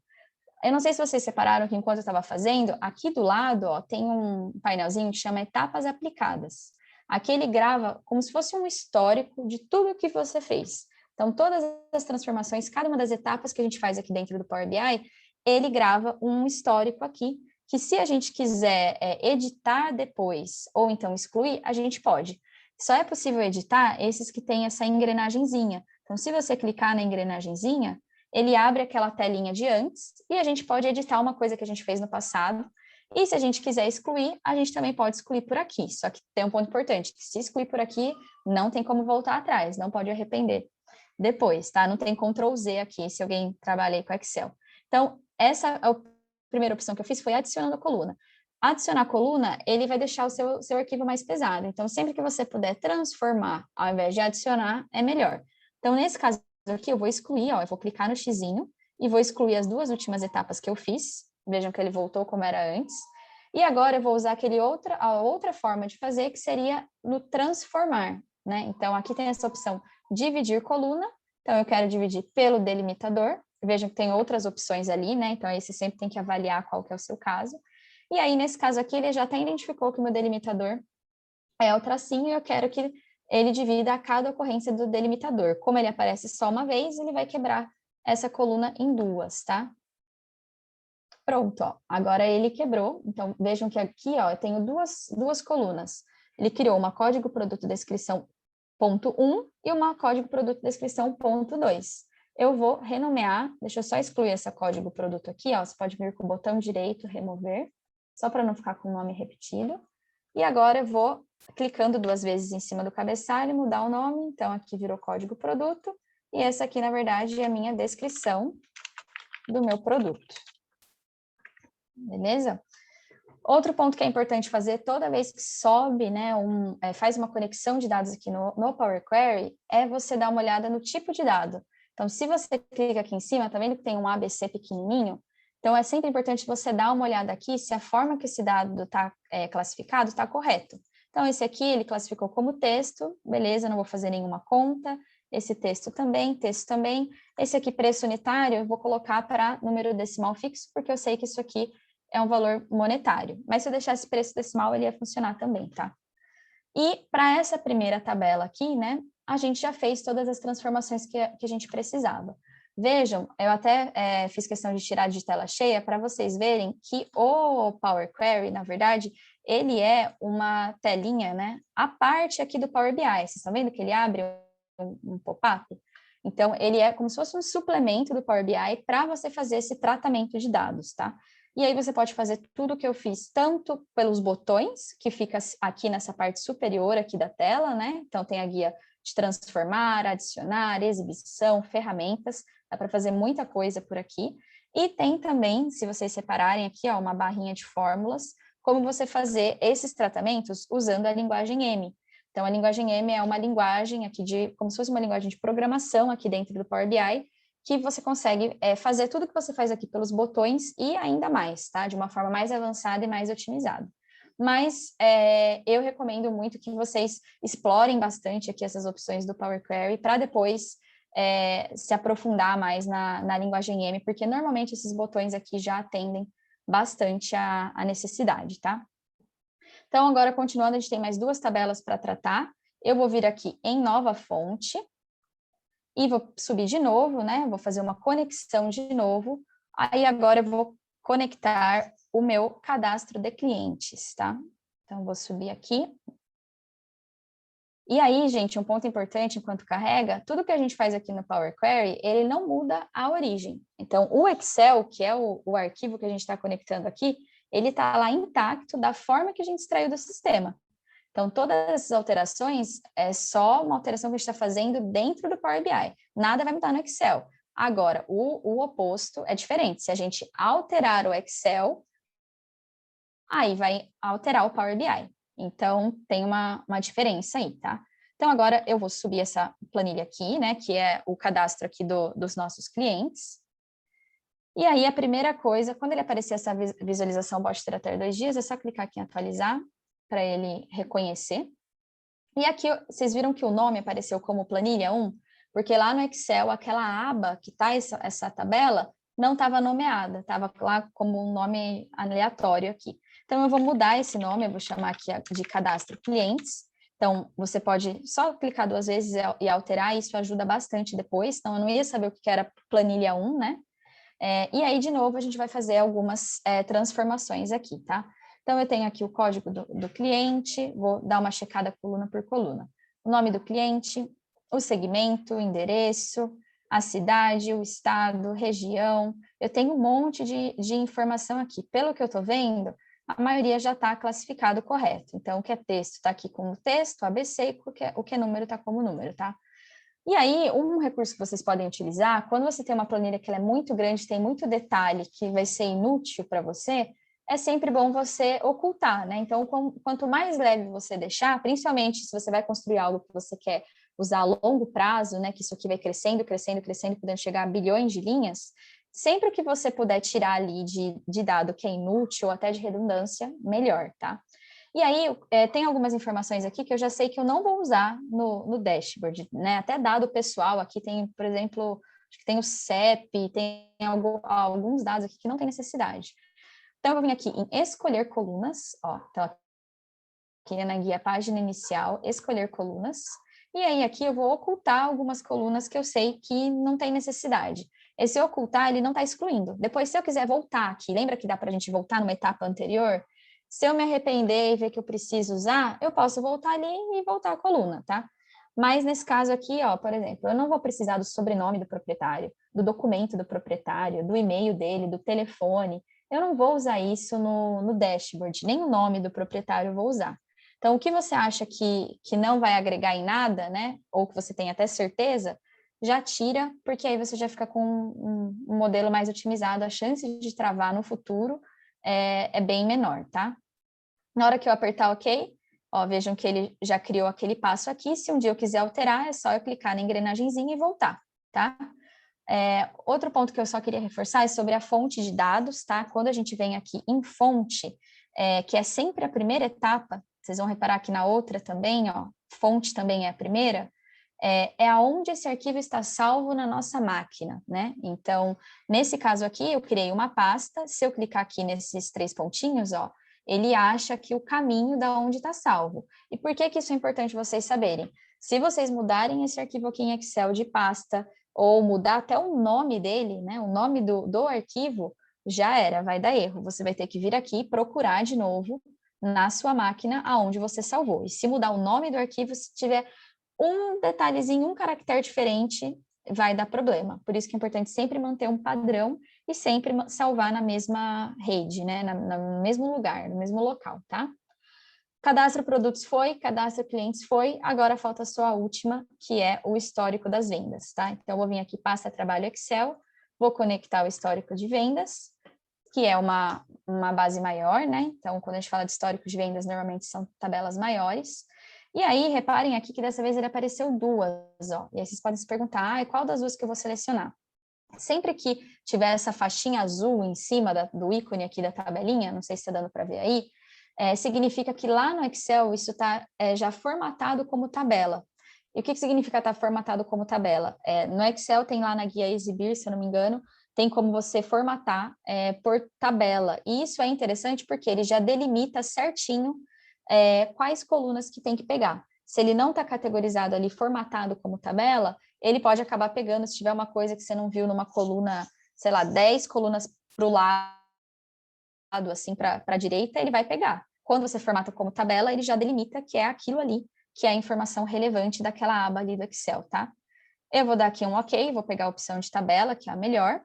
Eu não sei se vocês separaram que enquanto eu estava fazendo, aqui do lado, ó, tem um painelzinho que chama etapas aplicadas. Aqui ele grava como se fosse um histórico de tudo que você fez. Então, todas as transformações, cada uma das etapas que a gente faz aqui dentro do Power BI, ele grava um histórico aqui, que se a gente quiser editar depois, ou então excluir, a gente pode. Só é possível editar esses que têm essa engrenagenzinha. Então, se você clicar na engrenagenzinha, ele abre aquela telinha de antes e a gente pode editar uma coisa que a gente fez no passado. E se a gente quiser excluir, a gente também pode excluir por aqui. Só que tem um ponto importante, que se excluir por aqui, não tem como voltar atrás, não pode arrepender depois, tá? Não tem Ctrl Z aqui, se alguém trabalha aí com Excel. Então, essa é a primeira opção que eu fiz, foi adicionando a coluna. Adicionar a coluna, ele vai deixar o seu arquivo mais pesado. Então, sempre que você puder transformar, ao invés de adicionar, é melhor. Então, nesse caso aqui, eu vou excluir, ó, eu vou clicar no xizinho e vou excluir as duas últimas etapas que eu fiz. Vejam que ele voltou como era antes. E agora eu vou usar a outra forma de fazer, que seria no transformar, né? Então, aqui tem essa opção dividir coluna. Então, eu quero dividir pelo delimitador. Vejam que tem outras opções ali, né? Então, aí você sempre tem que avaliar qual que é o seu caso. E aí, nesse caso aqui, ele já até identificou que o meu delimitador é o tracinho e eu quero que ele divida a cada ocorrência do delimitador. Como ele aparece só uma vez, ele vai quebrar essa coluna em duas, tá? Pronto, ó. Agora ele quebrou. Então, vejam que aqui, ó, eu tenho duas colunas. Ele criou uma código produto descrição ponto 1 e uma código produto descrição ponto 2. Eu vou renomear, deixa eu só excluir essa código produto aqui, ó. Você pode vir com o botão direito, remover, só para não ficar com o nome repetido. E agora eu vou clicando duas vezes em cima do cabeçalho e mudar o nome. Então, aqui virou código produto. E essa aqui, na verdade, é a minha descrição do meu produto. Beleza? Outro ponto que é importante fazer toda vez que sobe, né, faz uma conexão de dados aqui no Power Query, é você dar uma olhada no tipo de dado. Então, se você clica aqui em cima, tá vendo que tem um ABC pequenininho? Então, é sempre importante você dar uma olhada aqui se a forma que esse dado está classificado está correto. Então, esse aqui ele classificou como texto, beleza, não vou fazer nenhuma conta. Esse texto também. Esse aqui, preço unitário, eu vou colocar para número decimal fixo, porque eu sei que isso aqui é um valor monetário. Mas se eu deixasse preço decimal, ele ia funcionar também, tá? E para essa primeira tabela aqui, né, a gente já fez todas as transformações que a gente precisava. Vejam, eu até fiz questão de tirar de tela cheia para vocês verem que o Power Query, na verdade, ele é uma telinha, né, a parte aqui do Power BI. Vocês estão vendo que ele abre um pop-up? Então, ele é como se fosse um suplemento do Power BI para você fazer esse tratamento de dados, tá? E aí você pode fazer tudo o que eu fiz, tanto pelos botões, que fica aqui nessa parte superior aqui da tela, né? Então, tem a guia de transformar, adicionar, exibição, ferramentas, dá para fazer muita coisa por aqui. E tem também, se vocês separarem aqui, ó, uma barrinha de fórmulas, como você fazer esses tratamentos usando a linguagem M. Então, a linguagem M é uma linguagem aqui como se fosse uma linguagem de programação aqui dentro do Power BI, que você consegue fazer tudo que você faz aqui pelos botões e ainda mais, tá? De uma forma mais avançada e mais otimizada. Mas eu recomendo muito que vocês explorem bastante aqui essas opções do Power Query para depois se aprofundar mais na linguagem M, porque normalmente esses botões aqui já atendem bastante a necessidade, tá? Então, agora, continuando, a gente tem mais 2 tabelas para tratar. Eu vou vir aqui em nova fonte e vou subir de novo, né? Vou fazer uma conexão de novo. Aí, agora, eu vou conectar o meu cadastro de clientes, tá? Então, vou subir aqui. E aí, gente, um ponto importante enquanto carrega, tudo que a gente faz aqui no Power Query, ele não muda a origem. Então, o Excel, que é o arquivo que a gente está conectando aqui, ele está lá intacto da forma que a gente extraiu do sistema. Então, todas essas alterações é só uma alteração que a gente está fazendo dentro do Power BI. Nada vai mudar no Excel. Agora, o oposto é diferente. Se a gente alterar o Excel, aí vai alterar o Power BI. Então, tem uma diferença aí, tá? Então, agora eu vou subir essa planilha aqui, né, que é o cadastro aqui dos nossos clientes. E aí, a primeira coisa, quando ele aparecer essa visualização pode ter até 2 dias, é só clicar aqui em atualizar, para ele reconhecer. E aqui, vocês viram que o nome apareceu como planilha 1? Porque lá no Excel, aquela aba que está essa tabela, não estava nomeada, estava lá como um nome aleatório aqui. Então, eu vou mudar esse nome, eu vou chamar aqui de cadastro clientes. Então, você pode só clicar 2 vezes e alterar, isso ajuda bastante depois. Então, eu não ia saber o que era planilha 1, né? E aí, de novo, a gente vai fazer algumas transformações aqui, tá? Então, eu tenho aqui o código do cliente, vou dar uma checada coluna por coluna. O nome do cliente, o segmento, o endereço, a cidade, o estado, região. Eu tenho um monte de informação aqui. Pelo que eu estou vendo, a maioria já está classificado correto. Então, o que é texto está aqui como texto, ABC, e o que é número está como número, tá? E aí, um recurso que vocês podem utilizar, quando você tem uma planilha que ela é muito grande, tem muito detalhe que vai ser inútil para você, é sempre bom você ocultar, né? Então, quanto mais leve você deixar, principalmente se você vai construir algo que você quer usar a longo prazo, né? Que isso aqui vai crescendo, crescendo, crescendo, podendo chegar a bilhões de linhas, sempre que você puder tirar ali de dado que é inútil ou até de redundância, melhor, tá? E aí, tem algumas informações aqui que eu já sei que eu não vou usar no dashboard, né? Até dado pessoal, aqui tem, por exemplo, acho que tem o CEP, tem alguns dados aqui que não tem necessidade. Então, eu vou vir aqui em escolher colunas, ó, então aqui na guia página inicial, escolher colunas, e aí aqui eu vou ocultar algumas colunas que eu sei que não tem necessidade. Esse ocultar, ele não está excluindo. Depois, se eu quiser voltar aqui, lembra que dá para a gente voltar numa etapa anterior? Se eu me arrepender e ver que eu preciso usar, eu posso voltar ali e voltar a coluna, tá? Mas nesse caso aqui, ó, por exemplo, eu não vou precisar do sobrenome do proprietário, do documento do proprietário, do e-mail dele, do telefone. Eu não vou usar isso no dashboard, nem o nome do proprietário eu vou usar. Então, o que você acha que não vai agregar em nada, né? Ou que você tem até certeza, já tira, porque aí você já fica com um modelo mais otimizado, a chance de travar no futuro é bem menor, tá? Na hora que eu apertar OK, ó, vejam que ele já criou aquele passo aqui. Se um dia eu quiser alterar, é só eu clicar na engrenagemzinha e voltar, tá? Outro ponto que eu só queria reforçar é sobre a fonte de dados, tá? Quando a gente vem aqui em fonte, que é sempre a primeira etapa, vocês vão reparar que na outra também, ó, fonte também é a primeira, é aonde esse arquivo está salvo na nossa máquina, né? Então, nesse caso aqui, eu criei uma pasta, se eu clicar aqui nesses 3 pontinhos, ó, ele acha aqui o caminho da onde está salvo. E por que isso é importante vocês saberem? Se vocês mudarem esse arquivo aqui em Excel de pasta, ou mudar até o nome dele, né? O nome do arquivo, já era, vai dar erro. Você vai ter que vir aqui e procurar de novo na sua máquina aonde você salvou. E se mudar o nome do arquivo, se tiver um detalhezinho, um caractere diferente, vai dar problema. Por isso que é importante sempre manter um padrão e sempre salvar na mesma rede, né? No mesmo lugar, no mesmo local, tá? Cadastro produtos foi, cadastro clientes foi, agora falta só a última, que é o histórico das vendas, tá? Então, eu vou vir aqui, pasta trabalho Excel, vou conectar o histórico de vendas, que é uma base maior, né? Então, quando a gente fala de histórico de vendas, normalmente são tabelas maiores. E aí, reparem aqui que dessa vez ele apareceu duas, ó. E aí vocês podem se perguntar, qual das duas que eu vou selecionar? Sempre que tiver essa faixinha azul em cima do ícone aqui da tabelinha, não sei se está dando para ver aí, significa que lá no Excel isso está já formatado como tabela. E o que significa estar formatado como tabela? No Excel tem lá na guia exibir, se eu não me engano, tem como você formatar por tabela. E isso é interessante porque ele já delimita certinho quais colunas que tem que pegar. Se ele não está categorizado ali, formatado como tabela, ele pode acabar pegando, se tiver uma coisa que você não viu numa coluna, sei lá, 10 colunas para o lado, assim, para a direita, ele vai pegar. Quando você formata como tabela, ele já delimita que é aquilo ali, que é a informação relevante daquela aba ali do Excel, tá? Eu vou dar aqui um OK, vou pegar a opção de tabela, que é a melhor.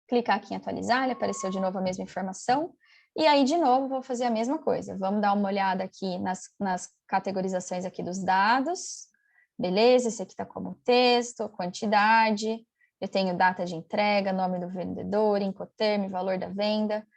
Clicar aqui em atualizar, ele apareceu de novo a mesma informação. E aí, de novo, vou fazer a mesma coisa. Vamos dar uma olhada aqui nas categorizações aqui dos dados. Beleza, esse aqui está como texto, quantidade. Eu tenho data de entrega, nome do vendedor, Incoterm, valor da venda.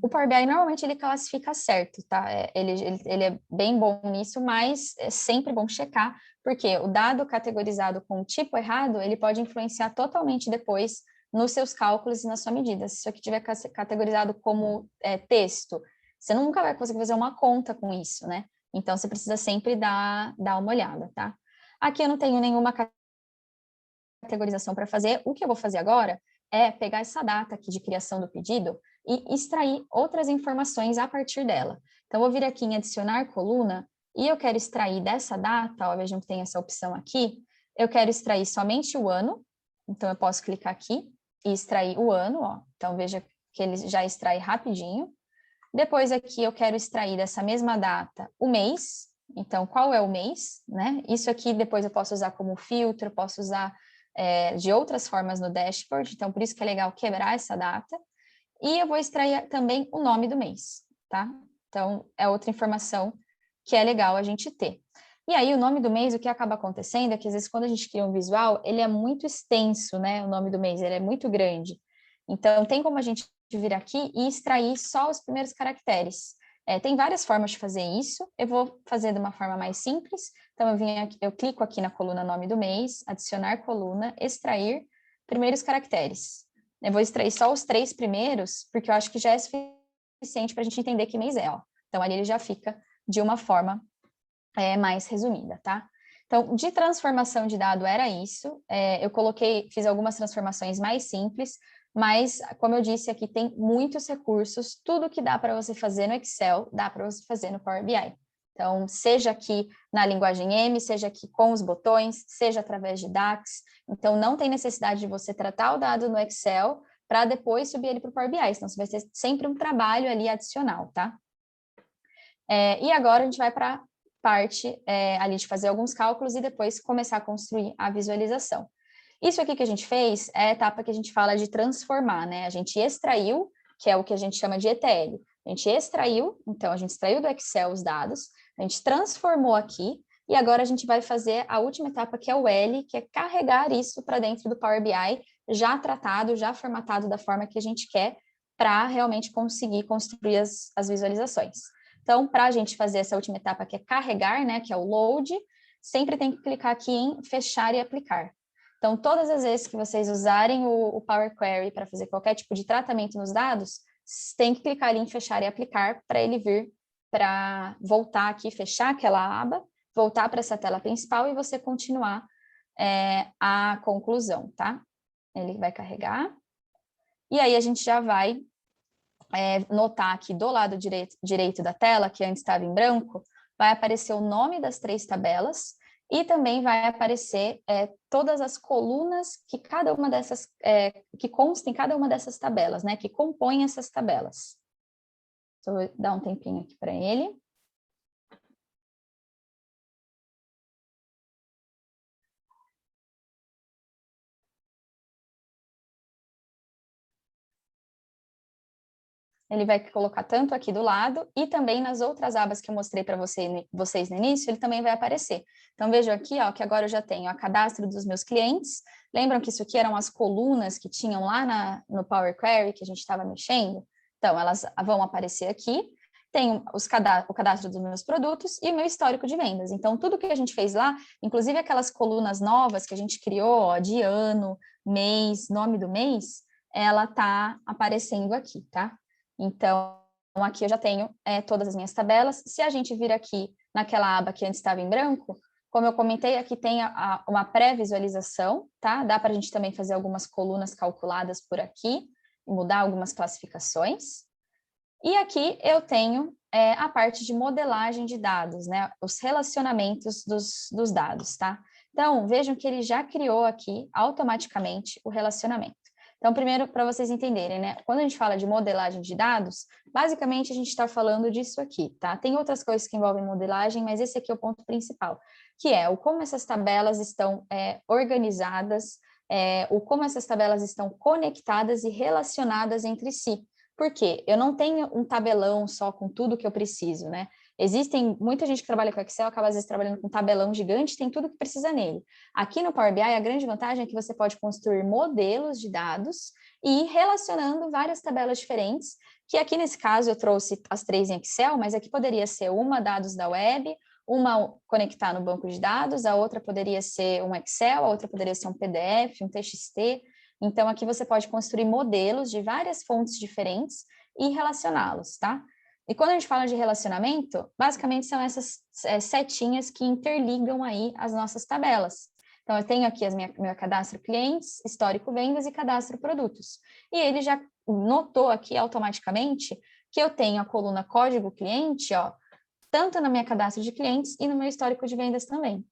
O Power BI, normalmente, ele classifica certo, tá? Ele é bem bom nisso, mas é sempre bom checar, porque o dado categorizado com o tipo errado, ele pode influenciar totalmente depois nos seus cálculos e na sua medida. Se isso aqui tiver categorizado como texto, você nunca vai conseguir fazer uma conta com isso, né? Então, você precisa sempre dar uma olhada, tá? Aqui eu não tenho nenhuma categorização para fazer. O que eu vou fazer agora é pegar essa data aqui de criação do pedido e extrair outras informações a partir dela. Então, eu vou vir aqui em adicionar coluna e eu quero extrair dessa data, ó, vejam que tem essa opção aqui, eu quero extrair somente o ano, então eu posso clicar aqui e extrair o ano, ó. Então, veja que ele já extrai rapidinho. Depois aqui eu quero extrair dessa mesma data o mês, então qual é o mês, né? Isso aqui depois eu posso usar como filtro, posso usar de outras formas no dashboard, então por isso que é legal quebrar essa data. E eu vou extrair também o nome do mês, tá? Então é outra informação que é legal a gente ter. E aí o nome do mês, o que acaba acontecendo é que às vezes quando a gente cria um visual, ele é muito extenso, né? O nome do mês, ele é muito grande. Então tem como a gente vir aqui e extrair só os primeiros caracteres. Tem várias formas de fazer isso, eu vou fazer de uma forma mais simples, então eu clico aqui na coluna nome do mês, adicionar coluna, extrair primeiros caracteres. Eu vou extrair só os 3 primeiros, porque eu acho que já é suficiente para a gente entender que mês é, ó. Então ali ele já fica de uma forma mais resumida, tá? Então, de transformação de dado era isso, eu fiz algumas transformações mais simples, mas, como eu disse aqui, tem muitos recursos, tudo que dá para você fazer no Excel, dá para você fazer no Power BI. Então, seja aqui na linguagem M, seja aqui com os botões, seja através de DAX. Então, não tem necessidade de você tratar o dado no Excel para depois subir ele para o Power BI, senão você vai ter sempre um trabalho ali adicional, tá? E agora a gente vai para a parte ali de fazer alguns cálculos e depois começar a construir a visualização. Isso aqui que a gente fez é a etapa que a gente fala de transformar, né? A gente extraiu, que é o que a gente chama de ETL. A gente extraiu, então a gente extraiu do Excel os dados, a gente transformou aqui, e agora a gente vai fazer a última etapa, que é o L, que é carregar isso para dentro do Power BI, já tratado, já formatado da forma que a gente quer, para realmente conseguir construir as visualizações. Então, para a gente fazer essa última etapa, que é carregar, né, que é o load, sempre tem que clicar aqui em fechar e aplicar. Então, todas as vezes que vocês usarem o Power Query para fazer qualquer tipo de tratamento nos dados, tem que clicar ali em fechar e aplicar para ele vir para voltar aqui, fechar aquela aba, voltar para essa tela principal e você continuar a conclusão, tá? Ele vai carregar. E aí a gente já vai notar aqui do lado direito da tela, que antes estava em branco, vai aparecer o nome das 3 tabelas e também vai aparecer todas as colunas que cada uma dessas, que constem cada uma dessas tabelas, né, que compõem essas tabelas. Então, vou dar um tempinho aqui para ele. Ele vai colocar tanto aqui do lado e também nas outras abas que eu mostrei para vocês no início, ele também vai aparecer. Então, vejam aqui, ó, que agora eu já tenho a cadastro dos meus clientes. Lembram que isso aqui eram as colunas que tinham lá no Power Query, que a gente estava mexendo? Então, elas vão aparecer aqui. tenho o cadastro dos meus produtos e o meu histórico de vendas. Então, tudo que a gente fez lá, inclusive aquelas colunas novas que a gente criou, ó, de ano, mês, nome do mês, ela está aparecendo aqui, tá? Então, aqui eu já tenho todas as minhas tabelas. Se a gente vir aqui naquela aba que antes estava em branco, como eu comentei, aqui tem uma pré-visualização, tá? Dá para a gente também fazer algumas colunas calculadas por aqui, mudar algumas classificações. E aqui eu tenho a parte de modelagem de dados, né? Os relacionamentos dos dados, tá? Então, vejam que ele já criou aqui automaticamente o relacionamento. Então, primeiro, para vocês entenderem, né? Quando a gente fala de modelagem de dados, basicamente a gente está falando disso aqui, tá? Tem outras coisas que envolvem modelagem, mas esse aqui é o ponto principal, que é o como essas tabelas estão organizadas, o como essas tabelas estão conectadas e relacionadas entre si. Por quê? Eu não tenho um tabelão só com tudo que eu preciso, né? Muita gente que trabalha com Excel, acaba às vezes trabalhando com um tabelão gigante, tem tudo que precisa nele. Aqui no Power BI, a grande vantagem é que você pode construir modelos de dados e ir relacionando várias tabelas diferentes, que aqui nesse caso eu trouxe as 3 em Excel, mas aqui poderia ser uma dados da web, uma conectar no banco de dados, a outra poderia ser um Excel, a outra poderia ser um PDF, um TXT. Então, aqui você pode construir modelos de várias fontes diferentes e relacioná-los, tá? E quando a gente fala de relacionamento, basicamente são essas setinhas que interligam aí as nossas tabelas. Então, eu tenho aqui meu cadastro clientes, histórico vendas e cadastro produtos. E ele já notou aqui automaticamente que eu tenho a coluna código cliente, ó, tanto na minha cadastro de clientes e no meu histórico de vendas também.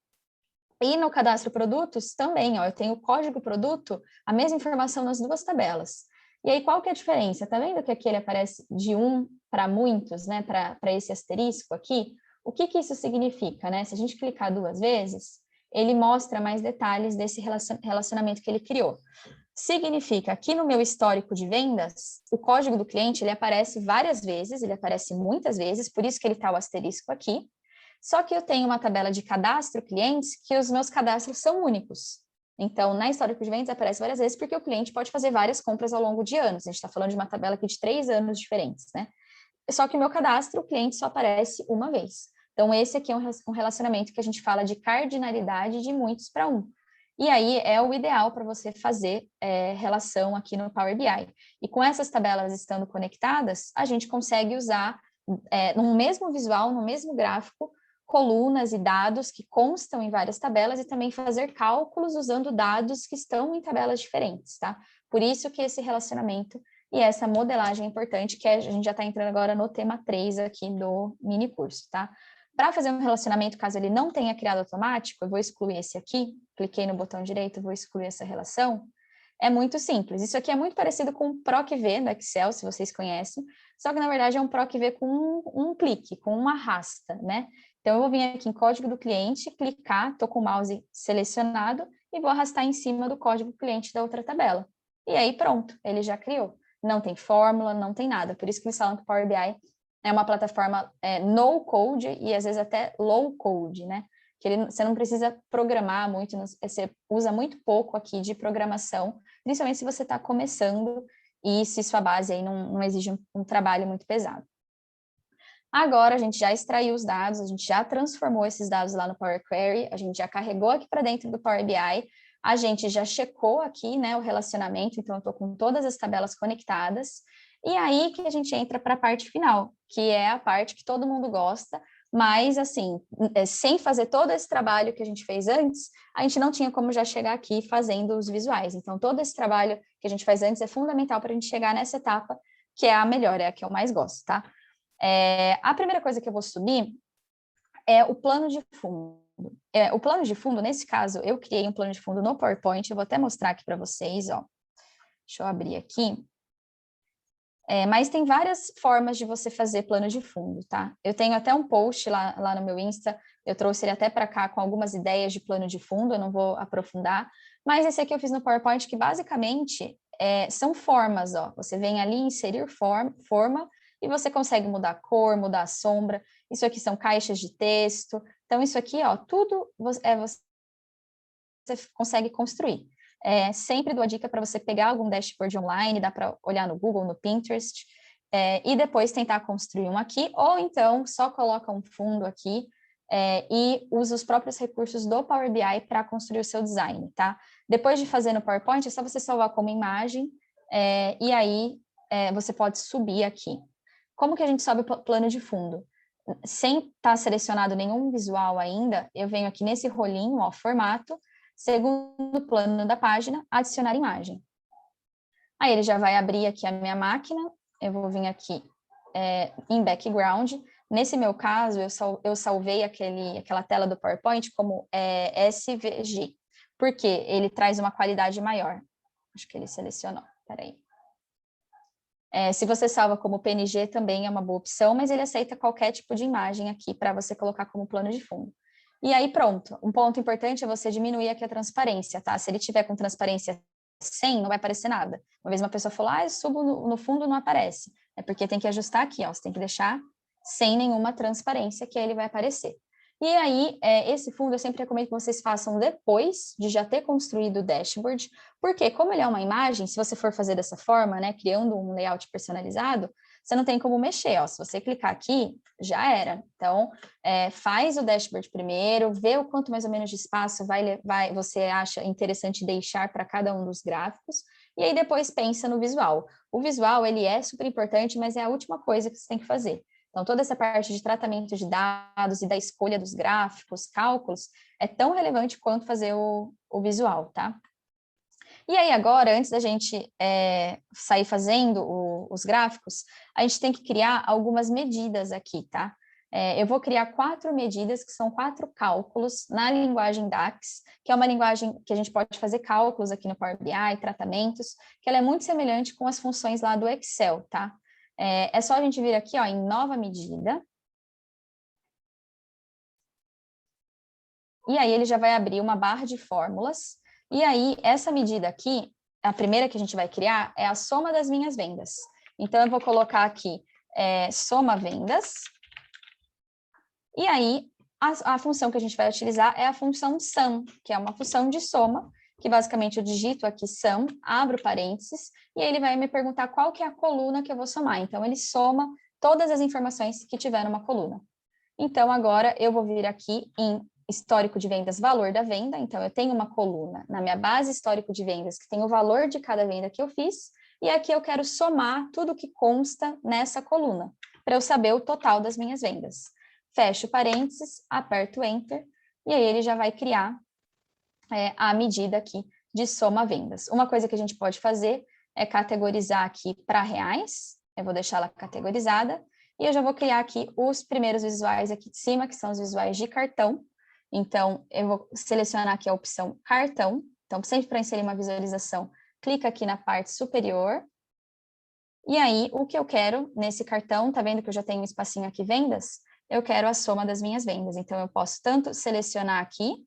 E no cadastro produtos também, ó, eu tenho o código produto, a mesma informação nas duas tabelas. E aí, qual que é a diferença? Tá vendo que aqui ele aparece de um para muitos, né, para esse asterisco aqui? O que que isso significa, né? Se a gente clicar 2 vezes, ele mostra mais detalhes desse relacionamento que ele criou. Significa que no meu histórico de vendas, o código do cliente, ele aparece várias vezes, ele aparece muitas vezes, por isso que ele está o asterisco aqui. Só que eu tenho uma tabela de cadastro clientes que os meus cadastros são únicos. Então, na histórico de vendas aparece várias vezes porque o cliente pode fazer várias compras ao longo de anos. A gente está falando de uma tabela aqui de 3 anos diferentes, né? Só que o meu cadastro, o cliente só aparece uma vez. Então, esse aqui é um relacionamento que a gente fala de cardinalidade de muitos para um. E aí é o ideal para você fazer relação aqui no Power BI. E com essas tabelas estando conectadas, a gente consegue usar no mesmo visual, no mesmo gráfico, colunas e dados que constam em várias tabelas e também fazer cálculos usando dados que estão em tabelas diferentes, tá? Por isso que esse relacionamento e essa modelagem é importante, que a gente já está entrando agora no tema 3 aqui do mini curso, tá? Para fazer um relacionamento, caso ele não tenha criado automático, eu vou excluir esse aqui, cliquei no botão direito, vou excluir essa relação. É muito simples. Isso aqui é muito parecido com o PROC-V do Excel, se vocês conhecem, só que na verdade é um PROC-V com um clique, com uma arrasta, né? Então eu vou vir aqui em código do cliente, clicar, estou com o mouse selecionado e vou arrastar em cima do código cliente da outra tabela. E aí pronto, ele já criou. Não tem fórmula, não tem nada. Por isso que eles falam que o Power BI é uma plataforma no code e às vezes até low code, né? Que você não precisa programar muito, você usa muito pouco aqui de programação, principalmente se você está começando e se sua base aí não exige um trabalho muito pesado. Agora a gente já extraiu os dados, a gente já transformou esses dados lá no Power Query, a gente já carregou aqui para dentro do Power BI, a gente já checou aqui, né, o relacionamento, então eu estou com todas as tabelas conectadas, e aí que a gente entra para a parte final, que é a parte que todo mundo gosta, mas assim, sem fazer todo esse trabalho que a gente fez antes, a gente não tinha como já chegar aqui fazendo os visuais. Então, todo esse trabalho que a gente faz antes é fundamental para a gente chegar nessa etapa, que é a melhor, é a que eu mais gosto, tá? A primeira coisa que eu vou subir é o plano de fundo. O plano de fundo, nesse caso, eu criei um plano de fundo no PowerPoint, eu vou até mostrar aqui para vocês, ó. Deixa eu abrir aqui. Mas tem várias formas de você fazer plano de fundo, tá? Eu tenho até um post lá no meu Insta, eu trouxe ele até para cá com algumas ideias de plano de fundo, eu não vou aprofundar, mas esse aqui eu fiz no PowerPoint, que basicamente são formas, ó. Você vem ali inserir forma e você consegue mudar a cor, mudar a sombra. Isso aqui são caixas de texto. Então, isso aqui, ó, tudo você consegue construir. Sempre dou a dica para você pegar algum dashboard online, dá para olhar no Google, no Pinterest, e depois tentar construir um aqui, ou então só coloca um fundo aqui e usa os próprios recursos do Power BI para construir o seu design, tá? Depois de fazer no PowerPoint, é só você salvar como imagem, e aí você pode subir aqui. Como que a gente sobe o plano de fundo? Sem estar selecionado nenhum visual ainda, eu venho aqui nesse rolinho, ó, formato, segundo plano da página, adicionar imagem. Aí ele já vai abrir aqui a minha máquina, eu vou vir aqui em background. Nesse meu caso, eu salvei aquela tela do PowerPoint como SVG, porque ele traz uma qualidade maior. Acho que ele selecionou, peraí. Se você salva como PNG, também é uma boa opção, mas ele aceita qualquer tipo de imagem aqui para você colocar como plano de fundo. E aí, pronto. Um ponto importante é você diminuir aqui a transparência, tá? Se ele tiver com transparência 100, não vai aparecer nada. Uma vez uma pessoa falou, eu subo no fundo, não aparece. É porque tem que ajustar aqui, ó. Você tem que deixar sem nenhuma transparência, que aí ele vai aparecer. E aí, esse fundo eu sempre recomendo que vocês façam depois de já ter construído o dashboard, porque como ele é uma imagem, se você for fazer dessa forma, né, criando um layout personalizado, você não tem como mexer, ó. Se você clicar aqui, já era. Então, faz o dashboard primeiro, vê o quanto mais ou menos de espaço você acha interessante deixar para cada um dos gráficos, e aí depois pensa no visual. O visual, ele é super importante, mas é a última coisa que você tem que fazer. Então, toda essa parte de tratamento de dados e da escolha dos gráficos, cálculos, é tão relevante quanto fazer o visual, tá? E aí agora, antes da gente sair fazendo os gráficos, a gente tem que criar algumas medidas aqui, tá? Eu vou criar 4 medidas, que são 4 cálculos na linguagem DAX, que é uma linguagem que a gente pode fazer cálculos aqui no Power BI, tratamentos, que ela é muito semelhante com as funções lá do Excel, tá? É só a gente vir aqui, ó, em nova medida. E aí ele já vai abrir uma barra de fórmulas. E aí, essa medida aqui, a primeira que a gente vai criar é a soma das minhas vendas. Então, eu vou colocar aqui soma vendas. E aí, a função que a gente vai utilizar é a função sum, que é uma função de soma, que basicamente eu digito aqui sum, abro parênteses, e aí ele vai me perguntar qual que é a coluna que eu vou somar. Então, ele soma todas as informações que tiver numa coluna. Então, agora eu vou vir aqui em histórico de vendas, valor da venda. Então, eu tenho uma coluna na minha base histórico de vendas que tem o valor de cada venda que eu fiz, e aqui eu quero somar tudo que consta nessa coluna, para eu saber o total das minhas vendas. Fecho parênteses, aperto Enter, e aí ele já vai criar a medida aqui de soma vendas. Uma coisa que a gente pode fazer é categorizar aqui para reais, eu vou deixar ela categorizada, e eu já vou criar aqui os primeiros visuais aqui de cima, que são os visuais de cartão. Então, eu vou selecionar aqui a opção cartão. Então, sempre para inserir uma visualização, clica aqui na parte superior. E aí, o que eu quero nesse cartão, tá vendo que eu já tenho um espacinho aqui, vendas? Eu quero a soma das minhas vendas. Então, eu posso tanto selecionar aqui,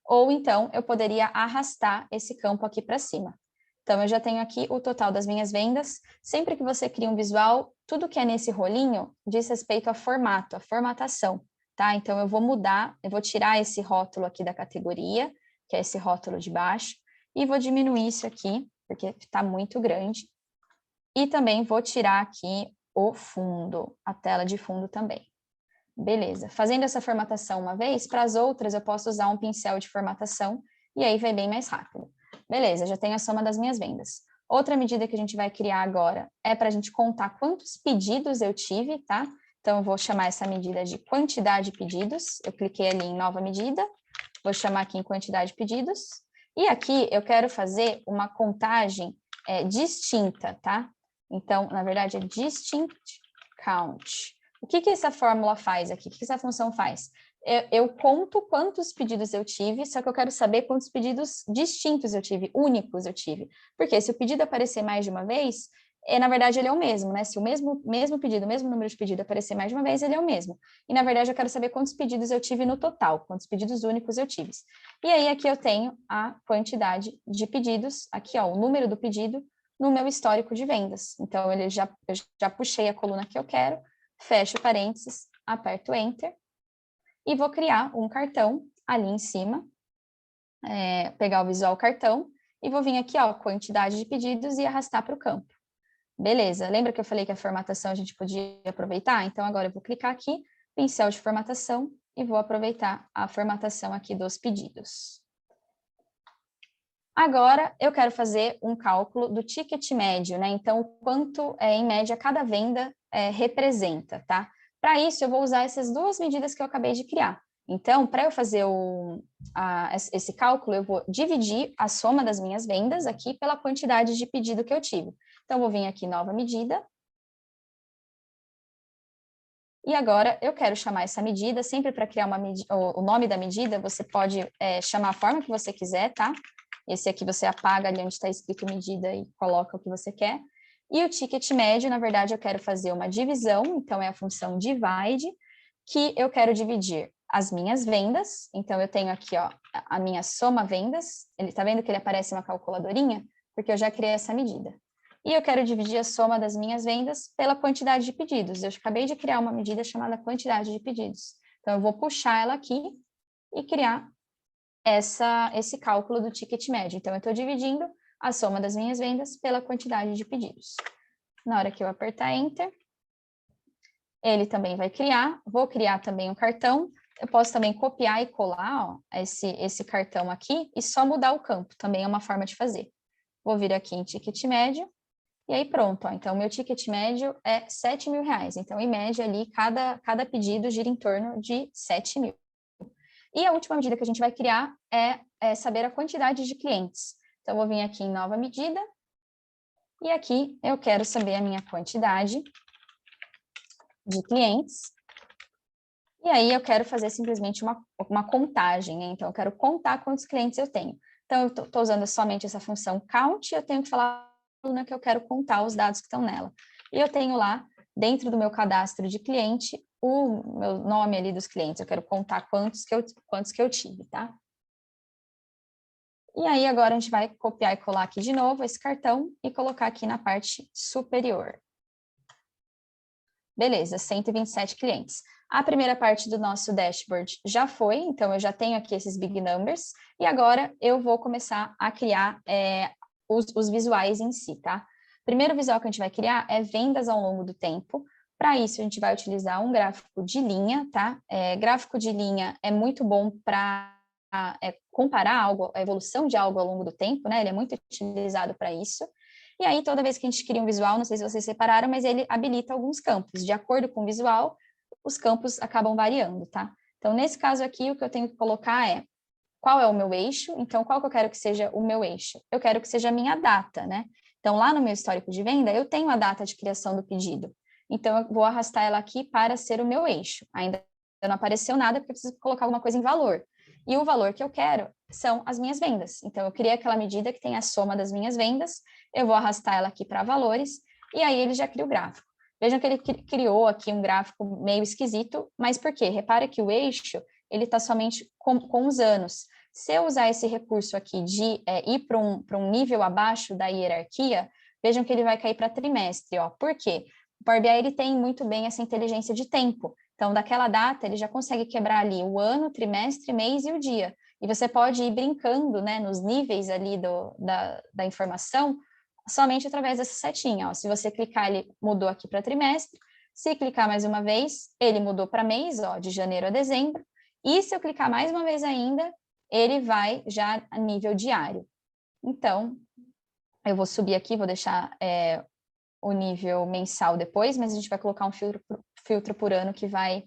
ou então eu poderia arrastar esse campo aqui para cima. Então, eu já tenho aqui o total das minhas vendas. Sempre que você cria um visual, tudo que é nesse rolinho diz respeito a formato, a formatação, tá? Então, eu vou mudar, eu vou tirar esse rótulo aqui da categoria, que é esse rótulo de baixo, e vou diminuir isso aqui, porque está muito grande. E também vou tirar aqui o fundo, a tela de fundo também. Beleza. Fazendo essa formatação uma vez, para as outras eu posso usar um pincel de formatação, e aí vai bem mais rápido. Beleza, já tenho a soma das minhas vendas. Outra medida que a gente vai criar agora é para a gente contar quantos pedidos eu tive, tá? Então, eu vou chamar essa medida de quantidade de pedidos. Eu cliquei ali em nova medida, vou chamar aqui em quantidade de pedidos. E aqui eu quero fazer uma contagem distinta, tá? Então, na verdade, é distinct count. O que essa fórmula faz aqui? O que essa função faz? Eu conto quantos pedidos eu tive, só que eu quero saber quantos pedidos distintos eu tive, únicos eu tive. Porque se o pedido aparecer mais de uma vez, na verdade ele é o mesmo, né? Se o mesmo pedido, o mesmo número de pedido aparecer mais de uma vez, ele é o mesmo. E na verdade eu quero saber quantos pedidos eu tive no total, quantos pedidos únicos eu tive. E aí aqui eu tenho a quantidade de pedidos, aqui ó, o número do pedido no meu histórico de vendas. Então eu já puxei a coluna que eu quero, fecho parênteses, aperto Enter, e vou criar um cartão ali em cima, pegar o visual cartão, e vou vir aqui, ó, quantidade de pedidos e arrastar para o campo. Beleza, lembra que eu falei que a formatação a gente podia aproveitar? Então, agora eu vou clicar aqui, pincel de formatação, e vou aproveitar a formatação aqui dos pedidos. Agora, eu quero fazer um cálculo do ticket médio, né? Então, quanto, em média, cada venda representa, tá? Para isso, eu vou usar essas duas medidas que eu acabei de criar. Então, para eu fazer esse cálculo, eu vou dividir a soma das minhas vendas aqui pela quantidade de pedido que eu tive. Então, vou vir aqui, nova medida. E agora, eu quero chamar essa medida, sempre para criar o nome da medida, você pode chamar a forma que você quiser, tá? Esse aqui você apaga ali onde está escrito medida e coloca o que você quer. E o ticket médio, na verdade, eu quero fazer uma divisão, então é a função divide, que eu quero dividir as minhas vendas. Então, eu tenho aqui, ó, a minha soma vendas. Ele tá vendo que ele aparece uma calculadorinha? Porque eu já criei essa medida. E eu quero dividir a soma das minhas vendas pela quantidade de pedidos. Eu acabei de criar uma medida chamada quantidade de pedidos. Então, eu vou puxar ela aqui e criar esse cálculo do ticket médio. Então, eu estou dividindo a soma das minhas vendas pela quantidade de pedidos. Na hora que eu apertar Enter, ele também vai criar. Vou criar também um cartão. Eu posso também copiar e colar, ó, esse cartão aqui e só mudar o campo. Também é uma forma de fazer. Vou vir aqui em ticket médio. E aí pronto, ó. Então, meu ticket médio é R$7.000. Então, em média ali, cada pedido gira em torno de 7 mil. E a última medida que a gente vai criar é saber a quantidade de clientes. Então, eu vou vir aqui em nova medida, e aqui eu quero saber a minha quantidade de clientes, e aí eu quero fazer simplesmente uma contagem, né? Então, eu quero contar quantos clientes eu tenho. Então, eu estou usando somente essa função count, e eu tenho que falar que eu quero contar os dados que estão nela. E eu tenho lá, dentro do meu cadastro de cliente, o meu nome ali dos clientes. Eu quero contar quantos que eu tive, tá? E aí, agora a gente vai copiar e colar aqui de novo esse cartão e colocar aqui na parte superior. Beleza, 127 clientes. A primeira parte do nosso dashboard já foi, então eu já tenho aqui esses big numbers, e agora eu vou começar a criar os visuais em si, tá? O primeiro visual que a gente vai criar é vendas ao longo do tempo. Para isso, a gente vai utilizar um gráfico de linha, tá? Gráfico de linha é muito bom para comparar a evolução de algo ao longo do tempo, né? Ele é muito utilizado para isso. E aí, toda vez que a gente cria um visual, não sei se vocês separaram, mas ele habilita alguns campos. De acordo com o visual, os campos acabam variando, tá? Então, nesse caso aqui, o que eu tenho que colocar é qual é o meu eixo. Então, qual que eu quero que seja o meu eixo? Eu quero que seja a minha data, né? Então, lá no meu histórico de venda, eu tenho a data de criação do pedido. Então, eu vou arrastar ela aqui para ser o meu eixo. Ainda não apareceu nada, porque eu preciso colocar alguma coisa em valor. E o valor que eu quero são as minhas vendas. Então, eu criei aquela medida que tem a soma das minhas vendas, eu vou arrastar ela aqui para valores, e aí ele já cria o gráfico. Vejam que ele criou aqui um gráfico meio esquisito, mas por quê? Repare que o eixo, ele está somente com os anos. Se eu usar esse recurso aqui de ir para um nível abaixo da hierarquia, vejam que ele vai cair para trimestre, ó. Por quê? O Power BI, ele tem muito bem essa inteligência de tempo. Então, daquela data, ele já consegue quebrar ali o ano, trimestre, mês e o dia. E você pode ir brincando, né, nos níveis ali da informação, somente através dessa setinha, ó. Se você clicar, ele mudou aqui para trimestre. Se clicar mais uma vez, ele mudou para mês, ó, de janeiro a dezembro. E se eu clicar mais uma vez ainda, ele vai já a nível diário. Então, eu vou subir aqui, vou deixar o nível mensal depois, mas a gente vai colocar um filtro por ano que vai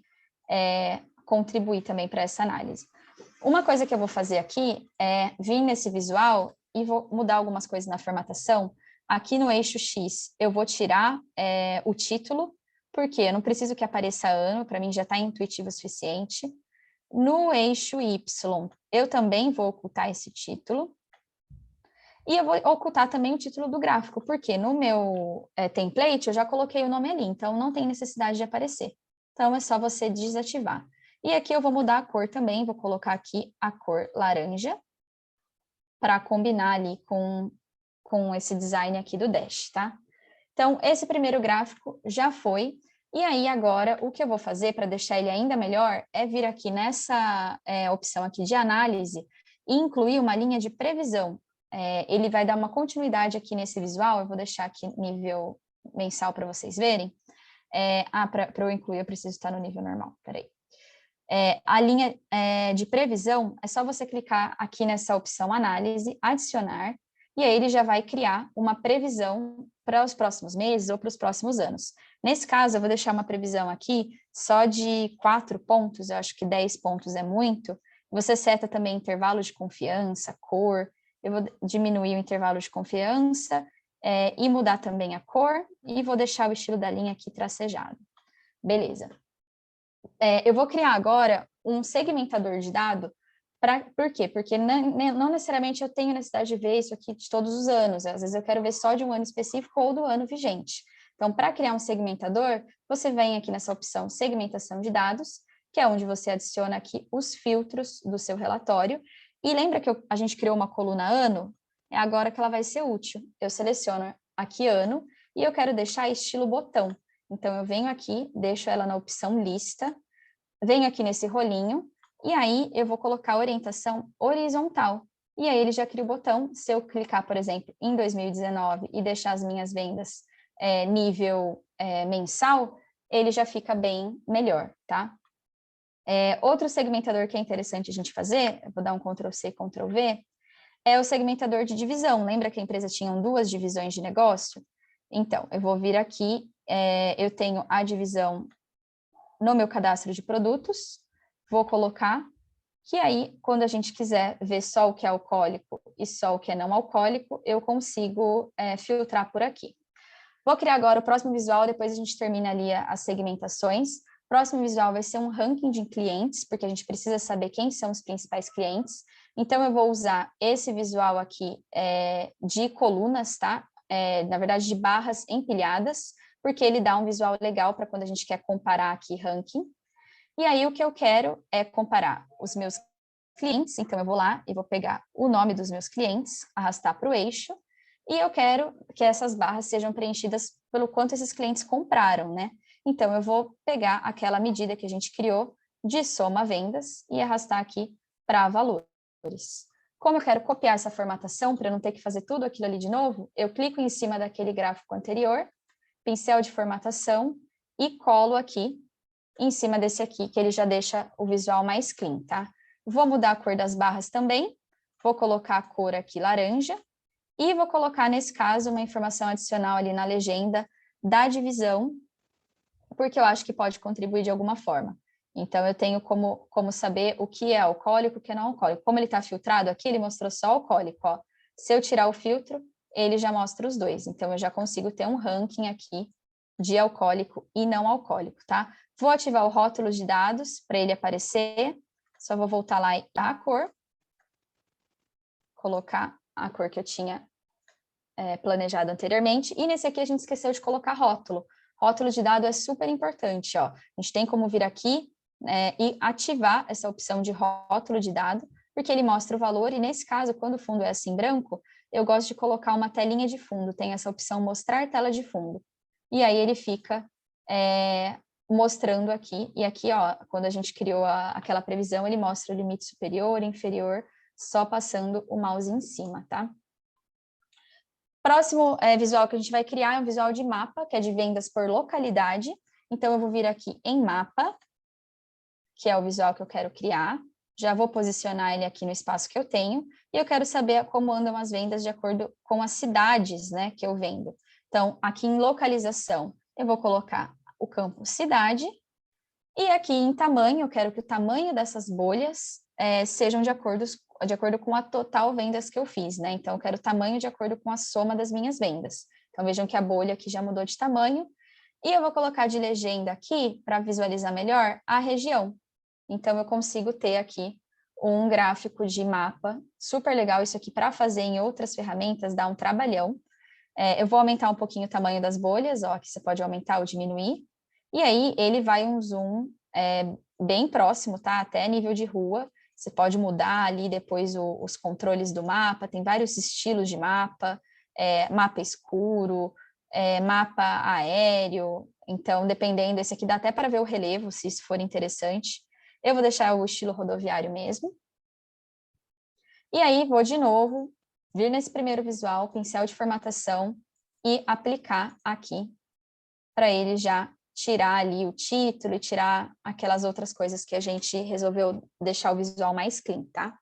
contribuir também para essa análise. Uma coisa que eu vou fazer aqui é vir nesse visual e vou mudar algumas coisas na formatação. Aqui no eixo X, eu vou tirar o título, porque eu não preciso que apareça ano, para mim já está intuitivo o suficiente. No eixo Y, eu também vou ocultar esse título. E eu vou ocultar também o título do gráfico, porque no meu template eu já coloquei o nome ali, então não tem necessidade de aparecer. Então é só você desativar. E aqui eu vou mudar a cor também, vou colocar aqui a cor laranja, para combinar ali com esse design aqui do Dash, tá? Então, esse primeiro gráfico já foi. E aí, agora, o que eu vou fazer para deixar ele ainda melhor é vir aqui nessa opção aqui de análise e incluir uma linha de previsão. Ele vai dar uma continuidade aqui nesse visual, eu vou deixar aqui nível mensal para vocês verem. Para eu incluir, eu preciso estar no nível normal, peraí. A linha de previsão, é só você clicar aqui nessa opção análise, adicionar, e aí ele já vai criar uma previsão para os próximos meses ou para os próximos anos. Nesse caso, eu vou deixar uma previsão aqui só de 4 pontos, eu acho que 10 pontos é muito. Você seta também intervalo de confiança, cor, eu vou diminuir o intervalo de confiança e mudar também a cor, e vou deixar o estilo da linha aqui tracejado. Beleza. Eu vou criar agora um segmentador de dado. Por quê? Porque não necessariamente eu tenho necessidade de ver isso aqui de todos os anos. Às vezes eu quero ver só de um ano específico ou do ano vigente. Então, para criar um segmentador, você vem aqui nessa opção segmentação de dados, que é onde você adiciona aqui os filtros do seu relatório. E lembra que a gente criou uma coluna ano? É agora que ela vai ser útil. Eu seleciono aqui ano e eu quero deixar estilo botão. Então, eu venho aqui, deixo ela na opção lista, venho aqui nesse rolinho, e aí eu vou colocar a orientação horizontal. E aí ele já cria o botão. Se eu clicar, por exemplo, em 2019 e deixar as minhas vendas nível mensal, ele já fica bem melhor, tá? Outro segmentador que é interessante a gente fazer, eu vou dar um Ctrl+C, Ctrl+V, é o segmentador de divisão. Lembra que a empresa tinha 2 divisões de negócio? Então, eu vou vir aqui, eu tenho a divisão no meu cadastro de produtos, vou colocar, que aí, quando a gente quiser ver só o que é alcoólico e só o que é não alcoólico, eu consigo filtrar por aqui. Vou criar agora o próximo visual, depois a gente termina ali as segmentações. O próximo visual vai ser um ranking de clientes, porque a gente precisa saber quem são os principais clientes. Então, eu vou usar esse visual aqui de colunas, tá? Na verdade, de barras empilhadas, porque ele dá um visual legal para quando a gente quer comparar aqui ranking. E aí, o que eu quero é comparar os meus clientes, então eu vou lá e vou pegar o nome dos meus clientes, arrastar para o eixo, e eu quero que essas barras sejam preenchidas pelo quanto esses clientes compraram, né? Então, eu vou pegar aquela medida que a gente criou de soma vendas e arrastar aqui para valores. Como eu quero copiar essa formatação para não ter que fazer tudo aquilo ali de novo, eu clico em cima daquele gráfico anterior, pincel de formatação, e colo aqui em cima desse aqui, que ele já deixa o visual mais clean, tá? Vou mudar a cor das barras também, vou colocar a cor aqui laranja, e vou colocar, nesse caso, uma informação adicional ali na legenda da divisão, porque eu acho que pode contribuir de alguma forma. Então, eu tenho como saber o que é alcoólico e o que é não alcoólico. Como ele está filtrado aqui, ele mostrou só alcoólico, ó. Se eu tirar o filtro, ele já mostra os dois. Então, eu já consigo ter um ranking aqui de alcoólico e não alcoólico, tá? Vou ativar o rótulo de dados para ele aparecer. Só vou voltar lá e dar a cor. Colocar a cor que eu tinha planejado anteriormente. E nesse aqui a gente esqueceu de colocar rótulo. Rótulo de dado é super importante, ó. A gente tem como vir aqui e ativar essa opção de rótulo de dado, porque ele mostra o valor, e nesse caso, quando o fundo é assim branco, eu gosto de colocar uma telinha de fundo, tem essa opção mostrar tela de fundo. E aí ele fica mostrando aqui, e aqui, ó, quando a gente criou aquela previsão, ele mostra o limite superior, inferior, só passando o mouse em cima, tá? Próximo visual que a gente vai criar é um visual de mapa, que é de vendas por localidade. Então, eu vou vir aqui em mapa, que é o visual que eu quero criar. Já vou posicionar ele aqui no espaço que eu tenho. E eu quero saber como andam as vendas de acordo com as cidades, né, que eu vendo. Então, aqui em localização, eu vou colocar o campo cidade. E aqui em tamanho, eu quero que o tamanho dessas bolhas sejam de acordo com a total vendas que eu fiz, né? Então, eu quero o tamanho de acordo com a soma das minhas vendas. Então, vejam que a bolha aqui já mudou de tamanho. E eu vou colocar de legenda aqui, para visualizar melhor, a região. Então, eu consigo ter aqui um gráfico de mapa, super legal isso aqui para fazer em outras ferramentas, dá um trabalhão. Eu vou aumentar um pouquinho o tamanho das bolhas, ó, que você pode aumentar ou diminuir. E aí, ele vai um zoom bem próximo, tá? Até nível de rua. Você pode mudar ali depois os controles do mapa, tem vários estilos de mapa, mapa escuro, mapa aéreo. Então, dependendo, esse aqui dá até para ver o relevo, se isso for interessante. Eu vou deixar o estilo rodoviário mesmo. E aí, vou de novo vir nesse primeiro visual, pincel de formatação, e aplicar aqui para ele já tirar ali o título e tirar aquelas outras coisas que a gente resolveu deixar o visual mais clean, tá?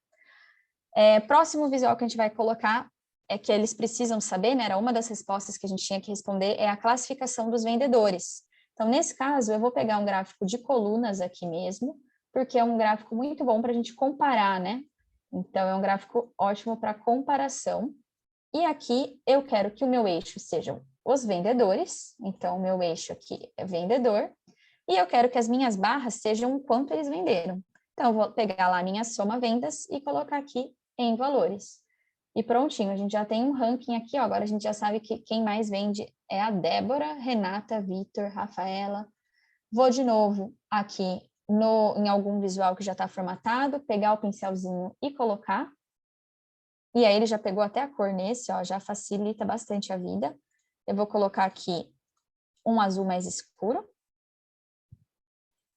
Próximo visual que a gente vai colocar é que eles precisam saber, né? Era uma das respostas que a gente tinha que responder, é a classificação dos vendedores. Então, nesse caso, eu vou pegar um gráfico de colunas aqui mesmo, porque é um gráfico muito bom para a gente comparar, né? Então, é um gráfico ótimo para comparação. E aqui eu quero que o meu eixo sejam os vendedores, então o meu eixo aqui é vendedor, e eu quero que as minhas barras sejam o quanto eles venderam. Então, eu vou pegar lá a minha soma vendas e colocar aqui em valores. E prontinho, a gente já tem um ranking aqui, ó, agora a gente já sabe que quem mais vende é a Débora, Renata, Vitor, Rafaela. Vou de novo aqui em algum visual que já está formatado, pegar o pincelzinho e colocar. E aí ele já pegou até a cor nesse, ó, já facilita bastante a vida. Eu vou colocar aqui um azul mais escuro.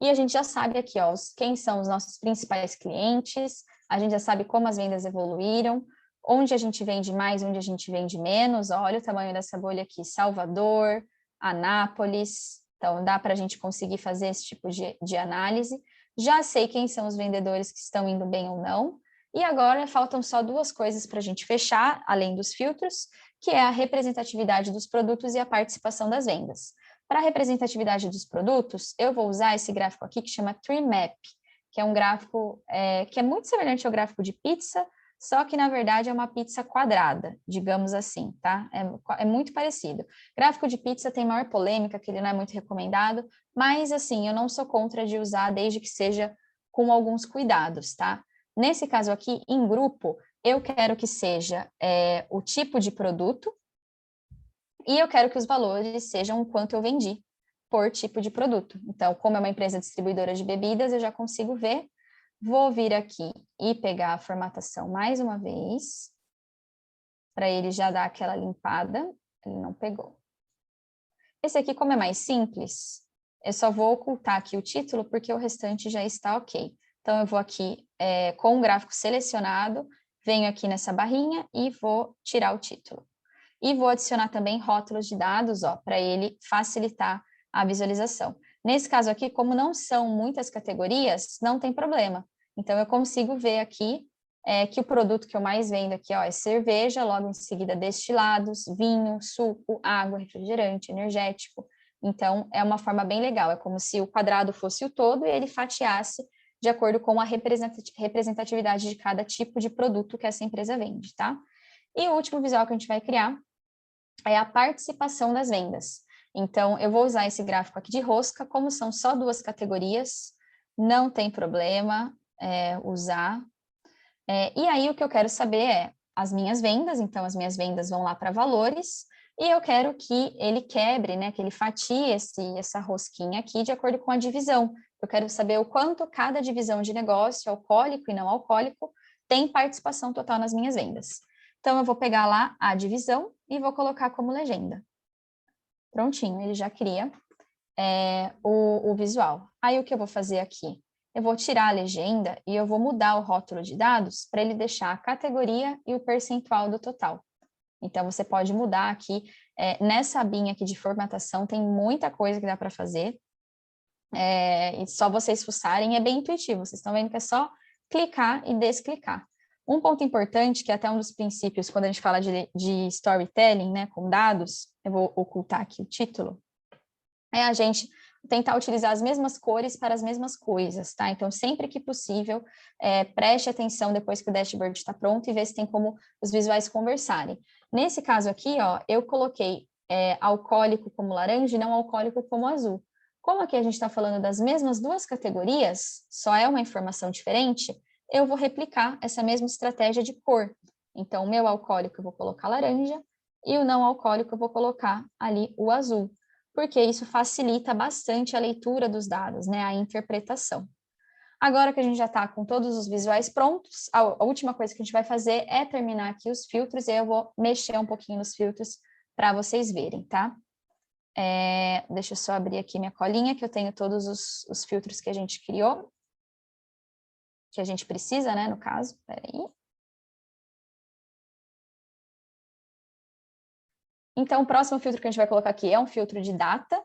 E a gente já sabe aqui, ó, quem são os nossos principais clientes, a gente já sabe como as vendas evoluíram, onde a gente vende mais, onde a gente vende menos. Ó, olha o tamanho dessa bolha aqui, Salvador, Anápolis. Então, dá para a gente conseguir fazer esse tipo de análise. Já sei quem são os vendedores que estão indo bem ou não. E agora faltam só duas coisas para a gente fechar, além dos filtros, que é a representatividade dos produtos e a participação das vendas. Para a representatividade dos produtos, eu vou usar esse gráfico aqui que chama Tree Map, que é um gráfico que é muito semelhante ao gráfico de pizza, só que na verdade é uma pizza quadrada, digamos assim, tá? É muito parecido. Gráfico de pizza tem maior polêmica, que ele não é muito recomendado, mas assim, eu não sou contra de usar desde que seja com alguns cuidados, tá? Nesse caso aqui, em grupo, eu quero que seja o tipo de produto e eu quero que os valores sejam o quanto eu vendi por tipo de produto. Então, como é uma empresa distribuidora de bebidas, eu já consigo ver. Vou vir aqui e pegar a formatação mais uma vez, para ele já dar aquela limpada. Ele não pegou. Esse aqui, como é mais simples, eu só vou ocultar aqui o título, porque o restante já está ok. Então, eu vou aqui com o gráfico selecionado, venho aqui nessa barrinha e vou tirar o título. E vou adicionar também rótulos de dados, ó, para ele facilitar a visualização. Nesse caso aqui, como não são muitas categorias, não tem problema. Então, eu consigo ver aqui que o produto que eu mais vendo aqui, ó, é cerveja, logo em seguida destilados, vinho, suco, água, refrigerante, energético. Então, é uma forma bem legal. É como se o quadrado fosse o todo e ele fatiasse de acordo com a representatividade de cada tipo de produto que essa empresa vende, tá? E o último visual que a gente vai criar é a participação das vendas. Então, eu vou usar esse gráfico aqui de rosca, como são só duas categorias, não tem problema usar. E aí, o que eu quero saber é as minhas vendas, então as minhas vendas vão lá para valores, e eu quero que ele quebre, né, que ele fatie essa rosquinha aqui de acordo com a divisão. Eu quero saber o quanto cada divisão de negócio, alcoólico e não alcoólico, tem participação total nas minhas vendas. Então, eu vou pegar lá a divisão e vou colocar como legenda. Prontinho, ele já cria o visual. Aí, o que eu vou fazer aqui? Eu vou tirar a legenda e eu vou mudar o rótulo de dados para ele deixar a categoria e o percentual do total. Então, você pode mudar aqui. Nessa abinha aqui de formatação, tem muita coisa que dá para fazer. E só vocês fuçarem, é bem intuitivo. Vocês estão vendo que é só clicar e desclicar. Um ponto importante, que é até um dos princípios, quando a gente fala de storytelling, né, com dados, eu vou ocultar aqui o título, é a gente tentar utilizar as mesmas cores para as mesmas coisas, tá? Então, sempre que possível, preste atenção depois que o dashboard está pronto e vê se tem como os visuais conversarem. Nesse caso aqui, ó, eu coloquei alcoólico como laranja e não alcoólico como azul. Como aqui a gente está falando das mesmas duas categorias, só é uma informação diferente, eu vou replicar essa mesma estratégia de cor. Então, o meu alcoólico eu vou colocar laranja e o não alcoólico eu vou colocar ali o azul, porque isso facilita bastante a leitura dos dados, né, a interpretação. Agora que a gente já está com todos os visuais prontos, a última coisa que a gente vai fazer é terminar aqui os filtros, e eu vou mexer um pouquinho nos filtros para vocês verem, tá? Deixa eu só abrir aqui minha colinha, que eu tenho todos os filtros que a gente criou, que a gente precisa, né, no caso. Peraí. Então, o próximo filtro que a gente vai colocar aqui é um filtro de data.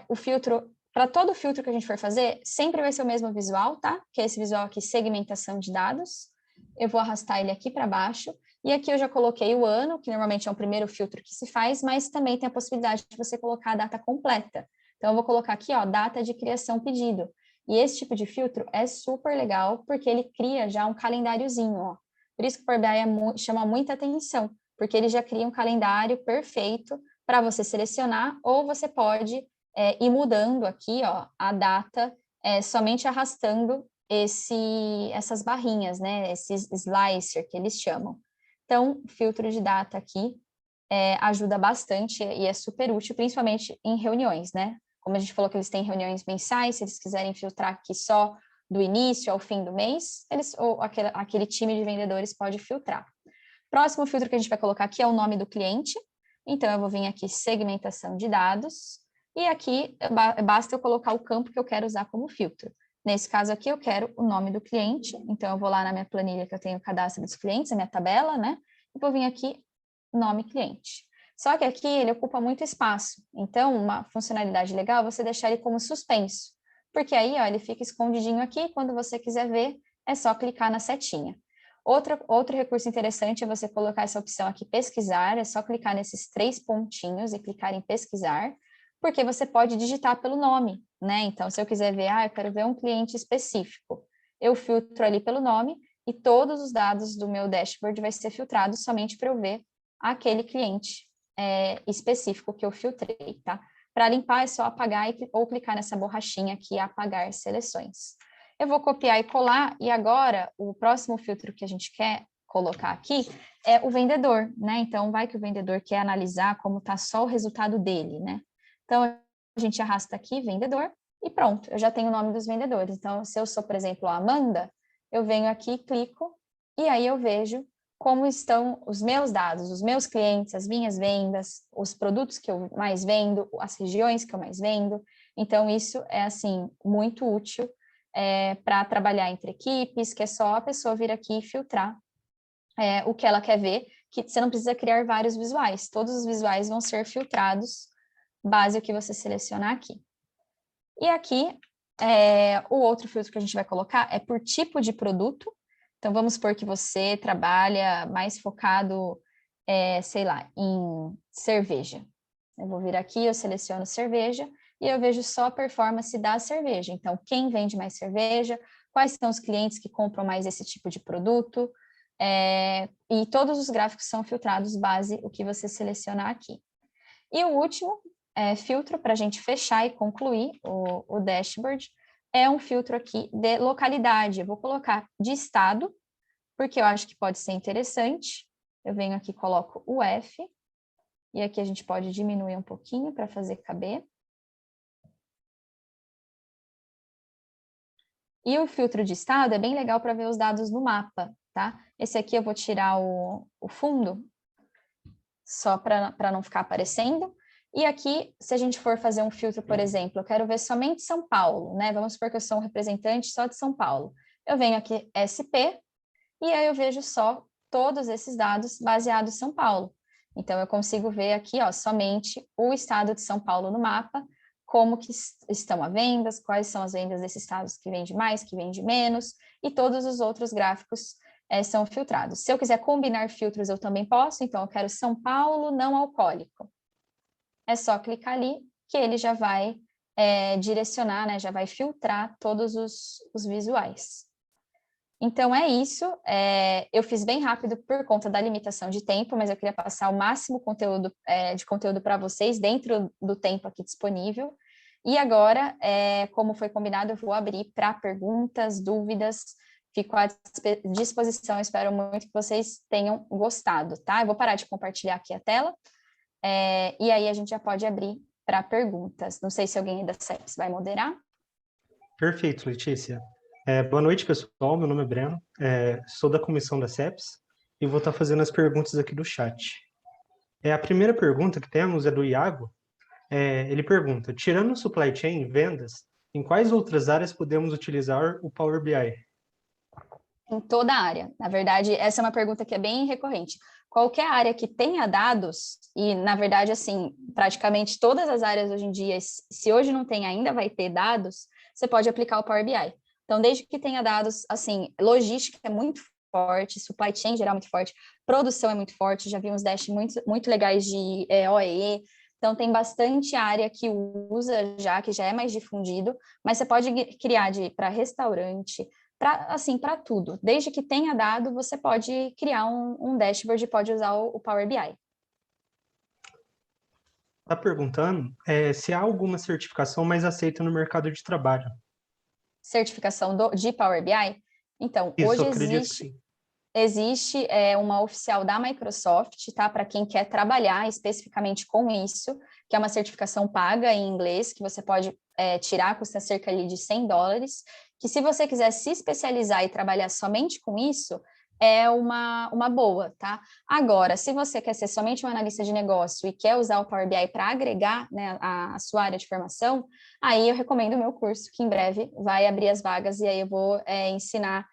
O filtro, para todo filtro que a gente for fazer, sempre vai ser o mesmo visual, tá? Que é esse visual aqui, segmentação de dados. Eu vou arrastar ele aqui para baixo. E aqui eu já coloquei o ano, que normalmente é o primeiro filtro que se faz, mas também tem a possibilidade de você colocar a data completa. Então, eu vou colocar aqui, ó, data de criação pedido. E esse tipo de filtro é super legal, porque ele cria já um calendáriozinho, ó. Por isso que o Power BI chama muita atenção, porque ele já cria um calendário perfeito para você selecionar, ou você pode ir mudando aqui, ó, a data, somente arrastando essas barrinhas, né? Esses slicer que eles chamam. Então, filtro de data aqui ajuda bastante e é super útil, principalmente em reuniões, né? Como a gente falou que eles têm reuniões mensais, se eles quiserem filtrar aqui só do início ao fim do mês, ou aquele time de vendedores pode filtrar. Próximo filtro que a gente vai colocar aqui é o nome do cliente. Então, eu vou vir aqui, segmentação de dados, e aqui basta eu colocar o campo que eu quero usar como filtro. Nesse caso aqui, eu quero o nome do cliente, então eu vou lá na minha planilha que eu tenho o cadastro dos clientes, a minha tabela, né? E vou vir aqui, nome cliente. Só que aqui ele ocupa muito espaço, então uma funcionalidade legal é você deixar ele como suspenso, porque aí ó, ele fica escondidinho aqui, quando você quiser ver, é só clicar na setinha. Outro recurso interessante é você colocar essa opção aqui, pesquisar, é só clicar nesses 3 pontinhos e clicar em pesquisar, porque você pode digitar pelo nome, né? Então, se eu quiser ver, eu quero ver um cliente específico, eu filtro ali pelo nome e todos os dados do meu dashboard vai ser filtrado somente para eu ver aquele cliente específico que eu filtrei, tá? Para limpar é só apagar ou clicar nessa borrachinha aqui, apagar seleções. Eu vou copiar e colar, e agora o próximo filtro que a gente quer colocar aqui é o vendedor, né? Então, vai que o vendedor quer analisar como está só o resultado dele, né? Então, a gente arrasta aqui, vendedor, e pronto, eu já tenho o nome dos vendedores. Então, se eu sou, por exemplo, a Amanda, eu venho aqui, clico, e aí eu vejo como estão os meus dados, os meus clientes, as minhas vendas, os produtos que eu mais vendo, as regiões que eu mais vendo. Então, isso é, assim, muito útil para trabalhar entre equipes, que é só a pessoa vir aqui e filtrar o que ela quer ver, que você não precisa criar vários visuais, todos os visuais vão ser filtrados, base o que você selecionar aqui. E aqui, o outro filtro que a gente vai colocar é por tipo de produto. Então, vamos supor que você trabalha mais focado, sei lá, em cerveja. Eu vou vir aqui, eu seleciono cerveja, e eu vejo só a performance da cerveja. Então, quem vende mais cerveja, quais são os clientes que compram mais esse tipo de produto, e todos os gráficos são filtrados base o que você selecionar aqui. E o último filtro, para a gente fechar e concluir o dashboard, é um filtro aqui de localidade. Eu vou colocar de estado, porque eu acho que pode ser interessante. Eu venho aqui, coloco o F, e aqui a gente pode diminuir um pouquinho para fazer caber. E o filtro de estado é bem legal para ver os dados no mapa, tá? Esse aqui eu vou tirar o fundo, só para não ficar aparecendo. E aqui, se a gente for fazer um filtro, por exemplo, eu quero ver somente São Paulo, né? Vamos supor que eu sou um representante só de São Paulo. Eu venho aqui SP, e aí eu vejo só todos esses dados baseados em São Paulo. Então, eu consigo ver aqui, ó, somente o estado de São Paulo no mapa, como que estão as vendas, quais são as vendas desses estados que vende mais, que vende menos, e todos os outros gráficos são filtrados. Se eu quiser combinar filtros, eu também posso, então eu quero São Paulo não alcoólico. É só clicar ali que ele já vai direcionar, né, já vai filtrar todos os visuais. Então, é isso. Eu fiz bem rápido por conta da limitação de tempo, mas eu queria passar o máximo de conteúdo para vocês dentro do tempo aqui disponível. E agora, como foi combinado, eu vou abrir para perguntas, dúvidas. Fico à disposição, espero muito que vocês tenham gostado, tá? Eu vou parar de compartilhar aqui a tela, e aí a gente já pode abrir para perguntas. Não sei se alguém da CEPS vai moderar. Perfeito, Letícia. Boa noite, pessoal. Meu nome é Breno, sou da comissão da CEPS e vou estar fazendo as perguntas aqui do chat. A primeira pergunta que temos é do Iago. Ele pergunta, tirando supply chain e vendas, em quais outras áreas podemos utilizar o Power BI? Em toda a área. Na verdade, essa é uma pergunta que é bem recorrente. qualquer área que tenha dados, e na verdade, assim, praticamente todas as áreas hoje em dia, se hoje não tem ainda, vai ter dados, você pode aplicar o Power BI. Então, desde que tenha dados, assim, logística é muito forte, supply chain geral é muito forte, produção é muito forte, já vi uns dash muito legais de OEE, então tem bastante área que usa já, que já é mais difundido, mas você pode criar para restaurante, para tudo. Desde que tenha dado, você pode criar um dashboard e pode usar o Power BI. Está perguntando se há alguma certificação mais aceita no mercado de trabalho. Certificação de Power BI? Então, Isso, hoje eu acredito que sim. existe uma oficial da Microsoft, tá? Para quem quer trabalhar especificamente com isso, que é uma certificação paga em inglês, que você pode tirar, custa cerca ali de $100, que se você quiser se especializar e trabalhar somente com isso, é uma boa, tá? Agora, se você quer ser somente um analista de negócio e quer usar o Power BI para agregar, né, a sua área de formação, aí eu recomendo o meu curso, que em breve vai abrir as vagas, e aí eu vou ensinar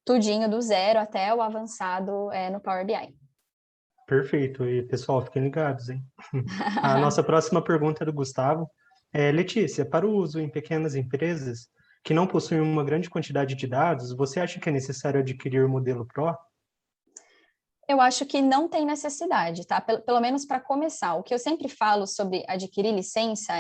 tudinho do zero até o avançado no Power BI. Perfeito. E, pessoal, fiquem ligados, hein? A nossa próxima pergunta é do Gustavo. Letícia, para o uso em pequenas empresas que não possuem uma grande quantidade de dados, você acha que é necessário adquirir o modelo Pro? Eu acho que não tem necessidade, tá? Pelo menos para começar. O que eu sempre falo sobre adquirir licença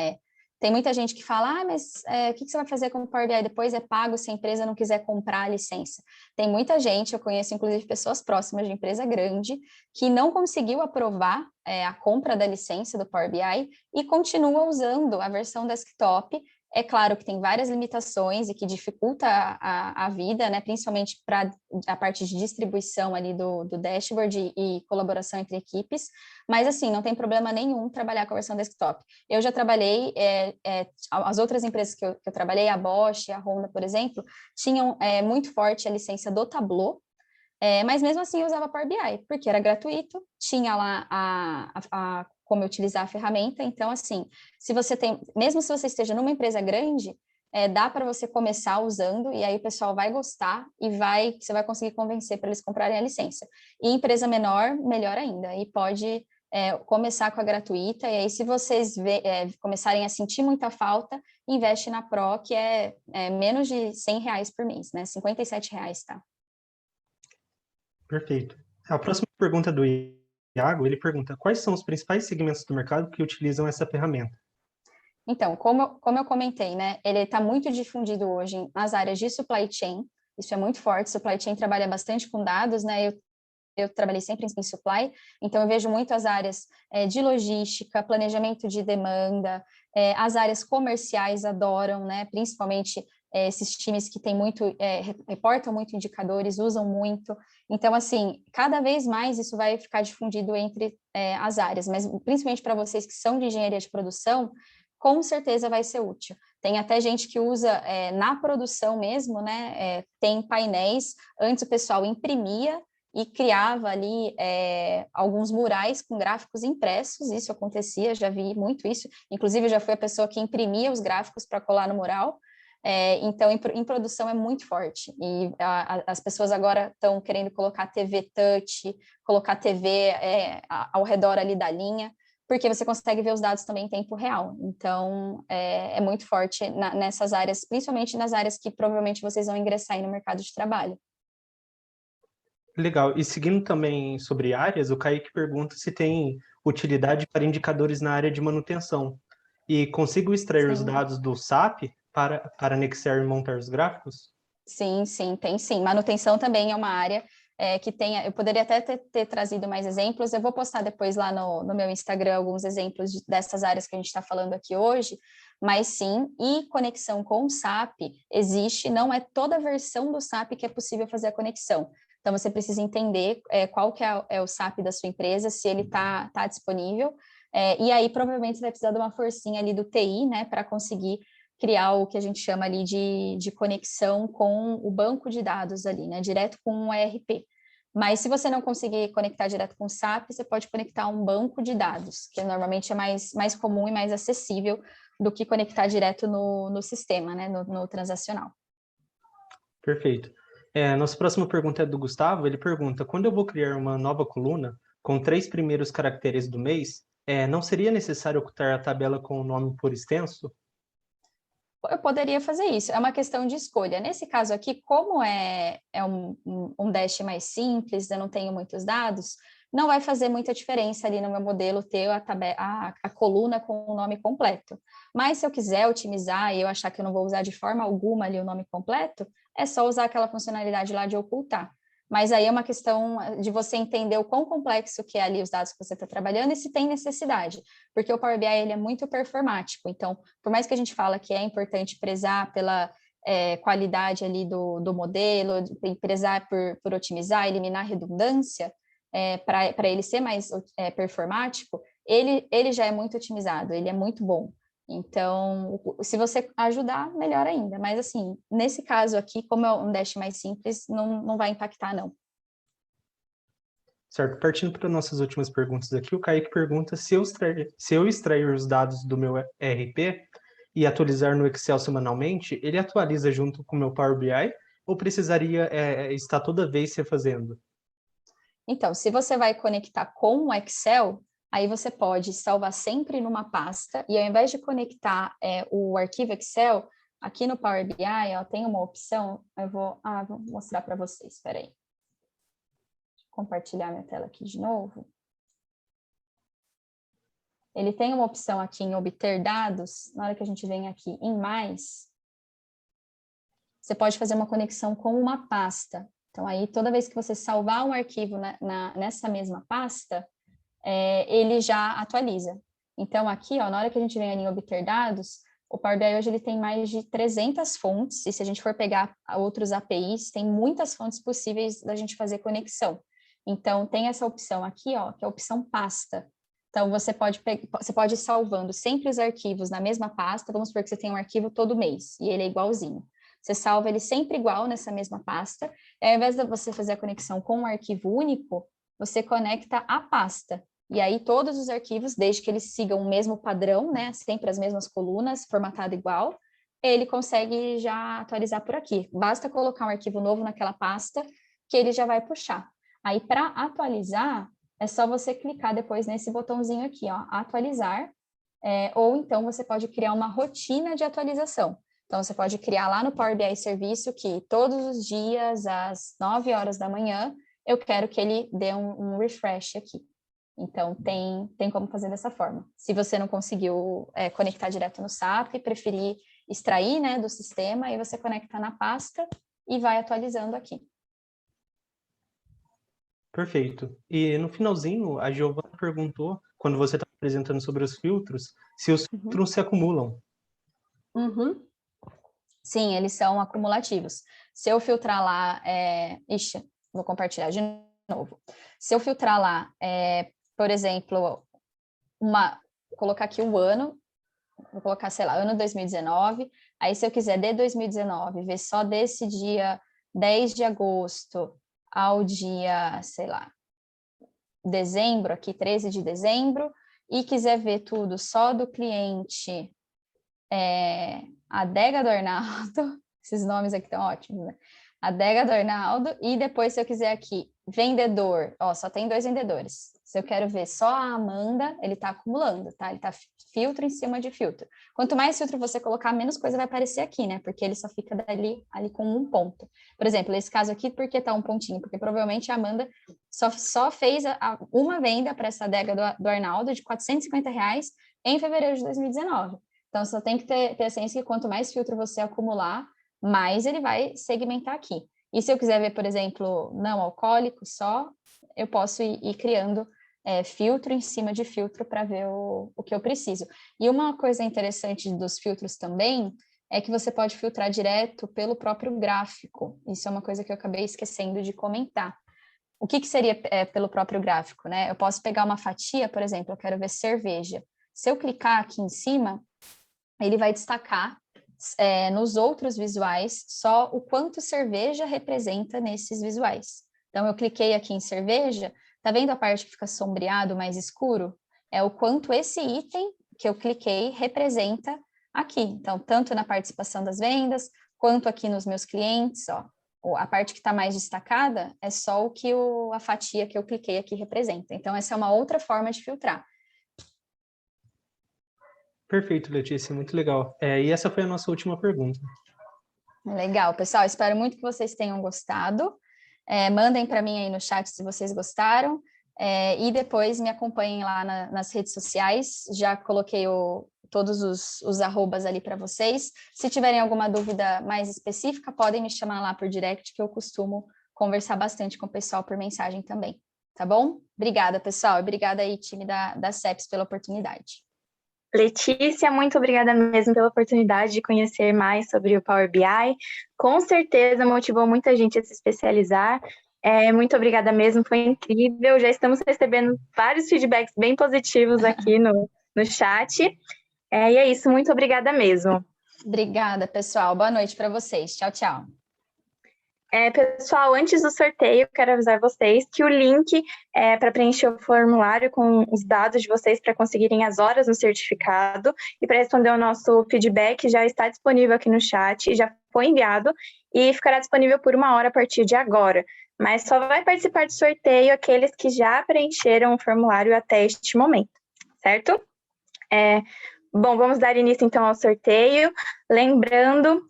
tem muita gente que fala, mas o que você vai fazer com o Power BI depois? É pago se a empresa não quiser comprar a licença. Tem muita gente, eu conheço inclusive pessoas próximas de empresa grande, que não conseguiu aprovar a compra da licença do Power BI e continua usando a versão desktop. É claro que tem várias limitações e que dificulta a vida, né? Principalmente para a parte de distribuição ali do dashboard e colaboração entre equipes, mas assim, não tem problema nenhum trabalhar com a versão desktop. Eu já trabalhei, as outras empresas que eu trabalhei, a Bosch, a Honda, por exemplo, tinham muito forte a licença do Tableau, mas mesmo assim eu usava Power BI, porque era gratuito, tinha lá como utilizar a ferramenta, então assim, se você tem, mesmo se você esteja numa empresa grande, dá para você começar usando, e aí o pessoal vai gostar e você vai conseguir convencer para eles comprarem a licença. E empresa menor, melhor ainda, e pode começar com a gratuita, e aí se vocês começarem a sentir muita falta, investe na Pro, que é menos de R$100 por mês, né? R$57, tá? Perfeito. A próxima pergunta é do Iago, ele pergunta, quais são os principais segmentos do mercado que utilizam essa ferramenta? Então, como eu comentei, né, ele está muito difundido hoje nas áreas de supply chain, isso é muito forte, supply chain trabalha bastante com dados, né, eu trabalhei sempre em supply, então eu vejo muito as áreas de logística, planejamento de demanda, as áreas comerciais adoram, né, principalmente esses times que reportam muito indicadores, usam muito, então assim, cada vez mais isso vai ficar difundido entre as áreas, mas principalmente para vocês que são de engenharia de produção, com certeza vai ser útil. Tem até gente que usa na produção mesmo, né? Tem painéis, antes o pessoal imprimia e criava ali alguns murais com gráficos impressos, isso acontecia, já vi muito isso, inclusive eu já fui a pessoa que imprimia os gráficos para colar no mural, então em produção é muito forte, e as pessoas agora estão querendo colocar TV touch, colocar TV ao redor ali da linha, porque você consegue ver os dados também em tempo real, então é muito forte nessas áreas, principalmente nas áreas que provavelmente vocês vão ingressar aí no mercado de trabalho. Legal. E seguindo também sobre áreas, o Kaique pergunta se tem utilidade para indicadores na área de manutenção. E consigo extrair os Sim. dados do SAP para anexar e montar os gráficos? Sim, sim, tem sim. Manutenção também é uma área que tem. Eu poderia até ter trazido mais exemplos. Eu vou postar depois lá no meu Instagram alguns exemplos dessas áreas que a gente está falando aqui hoje, mas sim, e conexão com o SAP existe, não é toda versão do SAP que é possível fazer a conexão. Então, você precisa entender qual que é o SAP da sua empresa, se ele tá disponível, e aí provavelmente você vai precisar de uma forcinha ali do TI, né, para conseguir criar o que a gente chama ali de conexão com o banco de dados ali, né, direto com o ERP. Mas se você não conseguir conectar direto com o SAP, você pode conectar um banco de dados, que normalmente é mais comum e mais acessível do que conectar direto no sistema, né, no transacional. Perfeito. Nossa próxima pergunta é do Gustavo. Ele pergunta, quando eu vou criar uma nova coluna, com 3 primeiros caracteres do mês, não seria necessário ocultar a tabela com o nome por extenso? Eu poderia fazer isso, é uma questão de escolha. Nesse caso aqui, como é um dash mais simples, eu não tenho muitos dados, não vai fazer muita diferença ali no meu modelo ter a coluna com o nome completo. Mas se eu quiser otimizar e eu achar que eu não vou usar de forma alguma ali o nome completo, é só usar aquela funcionalidade lá de ocultar. Mas aí é uma questão de você entender o quão complexo que é ali os dados que você está trabalhando e se tem necessidade, porque o Power BI ele é muito performático, então, por mais que a gente fala que é importante prezar pela qualidade ali do modelo, prezar por otimizar, eliminar redundância, para ele ser mais performático, ele já é muito otimizado, ele é muito bom. Então, se você ajudar, melhor ainda. Mas, assim, nesse caso aqui, como é um dash mais simples, não vai impactar, não. Certo, partindo para nossas últimas perguntas aqui, o Kaique pergunta se eu extrair os dados do meu ERP e atualizar no Excel semanalmente, ele atualiza junto com o meu Power BI ou precisaria estar toda vez refazendo? Então, se você vai conectar com o Excel, aí você pode salvar sempre numa pasta, e ao invés de conectar o arquivo Excel, aqui no Power BI, ó, tem uma opção, vou mostrar para vocês, espera aí. Compartilhar minha tela aqui de novo. Ele tem uma opção aqui em obter dados, na hora que a gente vem aqui em mais, você pode fazer uma conexão com uma pasta. Então, aí, toda vez que você salvar um arquivo nessa mesma pasta, ele já atualiza. Então, aqui, ó, na hora que a gente vem ali em obter dados, o Power BI hoje ele tem mais de 300 fontes, e se a gente for pegar outros APIs, tem muitas fontes possíveis da gente fazer conexão. Então, tem essa opção aqui, ó, que é a opção pasta. Então, você pode ir salvando sempre os arquivos na mesma pasta, vamos supor que você tem um arquivo todo mês, e ele é igualzinho. Você salva ele sempre igual nessa mesma pasta, e ao invés de você fazer a conexão com um arquivo único, você conecta a pasta. E aí todos os arquivos, desde que eles sigam o mesmo padrão, né, sempre as mesmas colunas, formatado igual, ele consegue já atualizar por aqui. Basta colocar um arquivo novo naquela pasta que ele já vai puxar. Aí para atualizar, é só você clicar depois nesse botãozinho aqui, ó, atualizar, ou então você pode criar uma rotina de atualização. Então, você pode criar lá no Power BI Serviço que todos os dias, às 9 horas da manhã, eu quero que ele dê um refresh aqui. Então, tem como fazer dessa forma. Se você não conseguiu conectar direto no SAP, preferir extrair, né, do sistema, aí você conecta na pasta e vai atualizando aqui. Perfeito. E no finalzinho, a Giovana perguntou, quando você está apresentando sobre os filtros, se os filtros se acumulam. Uhum. Sim, eles são acumulativos. Se eu filtrar lá... vou compartilhar de novo. Se eu filtrar lá, por exemplo, colocar aqui o ano, vou colocar, sei lá, ano 2019, aí se eu quiser de 2019, ver só desse dia 10 de agosto ao dia, sei lá, dezembro, aqui 13 de dezembro, e quiser ver tudo só do cliente Adega do Arnaldo, esses nomes aqui estão ótimos, né? Adega do Arnaldo, e depois se eu quiser aqui, vendedor, ó, só tem 2 vendedores. Se eu quero ver só a Amanda, ele está acumulando, tá? Ele está filtro em cima de filtro. Quanto mais filtro você colocar, menos coisa vai aparecer aqui, né? Porque ele só fica ali com um ponto. Por exemplo, esse caso aqui, por que tá um pontinho? Porque provavelmente a Amanda só fez uma venda para essa adega do Arnaldo de R$ 450 em fevereiro de 2019. Então, só tem que ter a ciência que quanto mais filtro você acumular, mais ele vai segmentar aqui. E se eu quiser ver, por exemplo, não alcoólico só, eu posso ir criando filtro em cima de filtro para ver o que eu preciso. E uma coisa interessante dos filtros também é que você pode filtrar direto pelo próprio gráfico. Isso é uma coisa que eu acabei esquecendo de comentar. O que seria pelo próprio gráfico, né? Eu posso pegar uma fatia, por exemplo, eu quero ver cerveja. Se eu clicar aqui em cima, ele vai destacar nos outros visuais só o quanto cerveja representa nesses visuais. Então, eu cliquei aqui em cerveja, tá vendo a parte que fica sombreado, mais escuro? É o quanto esse item que eu cliquei representa aqui. Então, tanto na participação das vendas, quanto aqui nos meus clientes, ó, a parte que está mais destacada é só o que a fatia que eu cliquei aqui representa. Então, essa é uma outra forma de filtrar. Perfeito, Letícia, muito legal. E essa foi a nossa última pergunta. Legal, pessoal, espero muito que vocês tenham gostado. Mandem para mim aí no chat se vocês gostaram. E depois me acompanhem lá nas redes sociais. Já coloquei todos os arrobas ali para vocês. Se tiverem alguma dúvida mais específica, podem me chamar lá por direct, que eu costumo conversar bastante com o pessoal por mensagem também, tá bom? Obrigada, pessoal. Obrigada aí, time da CEPS, pela oportunidade. Letícia, muito obrigada mesmo pela oportunidade de conhecer mais sobre o Power BI. Com certeza motivou muita gente a se especializar. Muito obrigada mesmo, foi incrível. Já estamos recebendo vários feedbacks bem positivos aqui no chat. E é isso, muito obrigada mesmo. Obrigada, pessoal. Boa noite para vocês. Tchau, tchau. Pessoal, antes do sorteio, quero avisar vocês que o link para preencher o formulário com os dados de vocês para conseguirem as horas no certificado e para responder o nosso feedback já está disponível aqui no chat, já foi enviado e ficará disponível por 1 hora a partir de agora. Mas só vai participar do sorteio aqueles que já preencheram o formulário até este momento, certo? Bom, vamos dar início então ao sorteio. Lembrando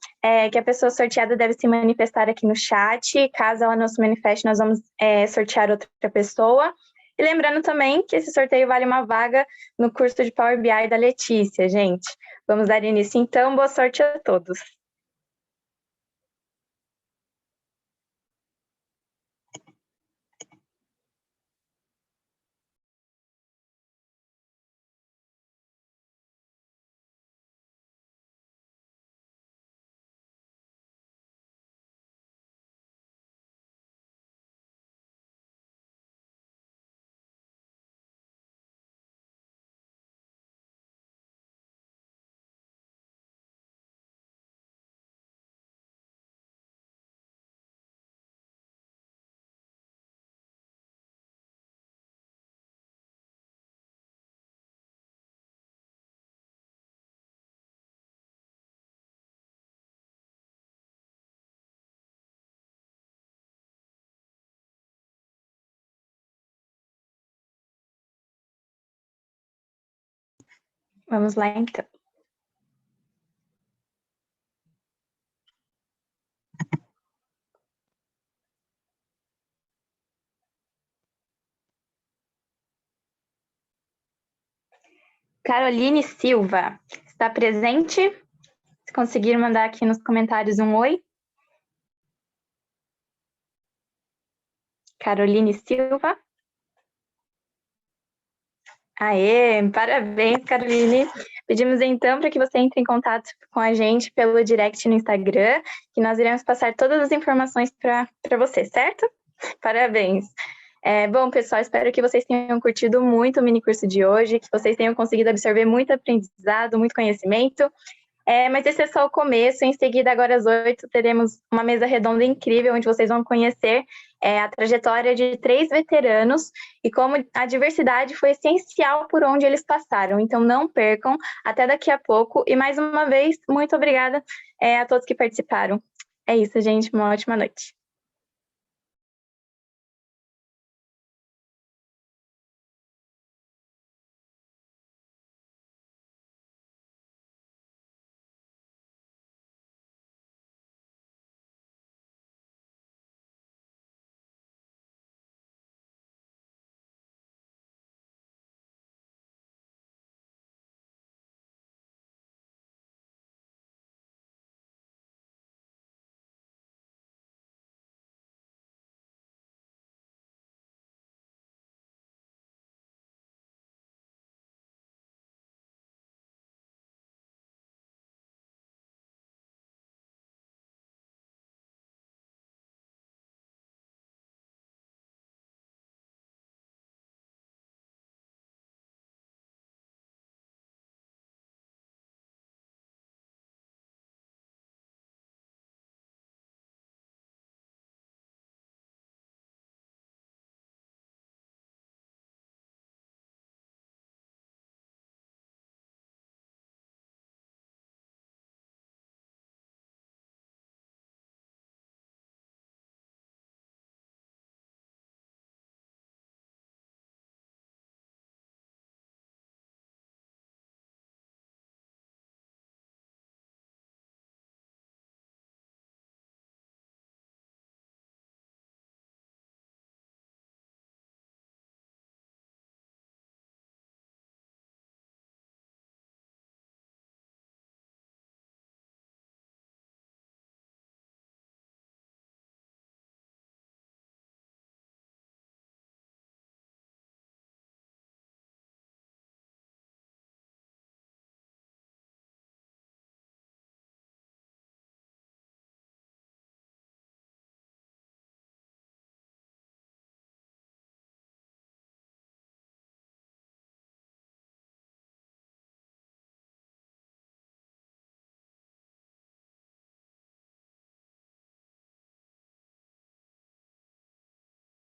que a pessoa sorteada deve se manifestar aqui no chat. Caso ela não se manifeste, nós vamos sortear outra pessoa. E lembrando também que esse sorteio vale uma vaga no curso de Power BI da Letícia, gente. Vamos dar início então. Boa sorte a todos. Vamos lá, então. Caroline Silva, está presente? Se conseguir mandar aqui nos comentários um oi. Caroline Silva. Aê, parabéns, Caroline. Pedimos então para que você entre em contato com a gente pelo direct no Instagram, que nós iremos passar todas as informações para você, certo? Parabéns. Bom, pessoal, espero que vocês tenham curtido muito o mini curso de hoje, que vocês tenham conseguido absorver muito aprendizado, muito conhecimento. Mas esse é só o começo. Em seguida, agora às 8, teremos uma mesa redonda incrível, onde vocês vão conhecer a trajetória de 3 veteranos e como a diversidade foi essencial por onde eles passaram. Então, não percam. Até daqui a pouco. E, mais uma vez, muito obrigada a todos que participaram. É isso, gente. Uma ótima noite.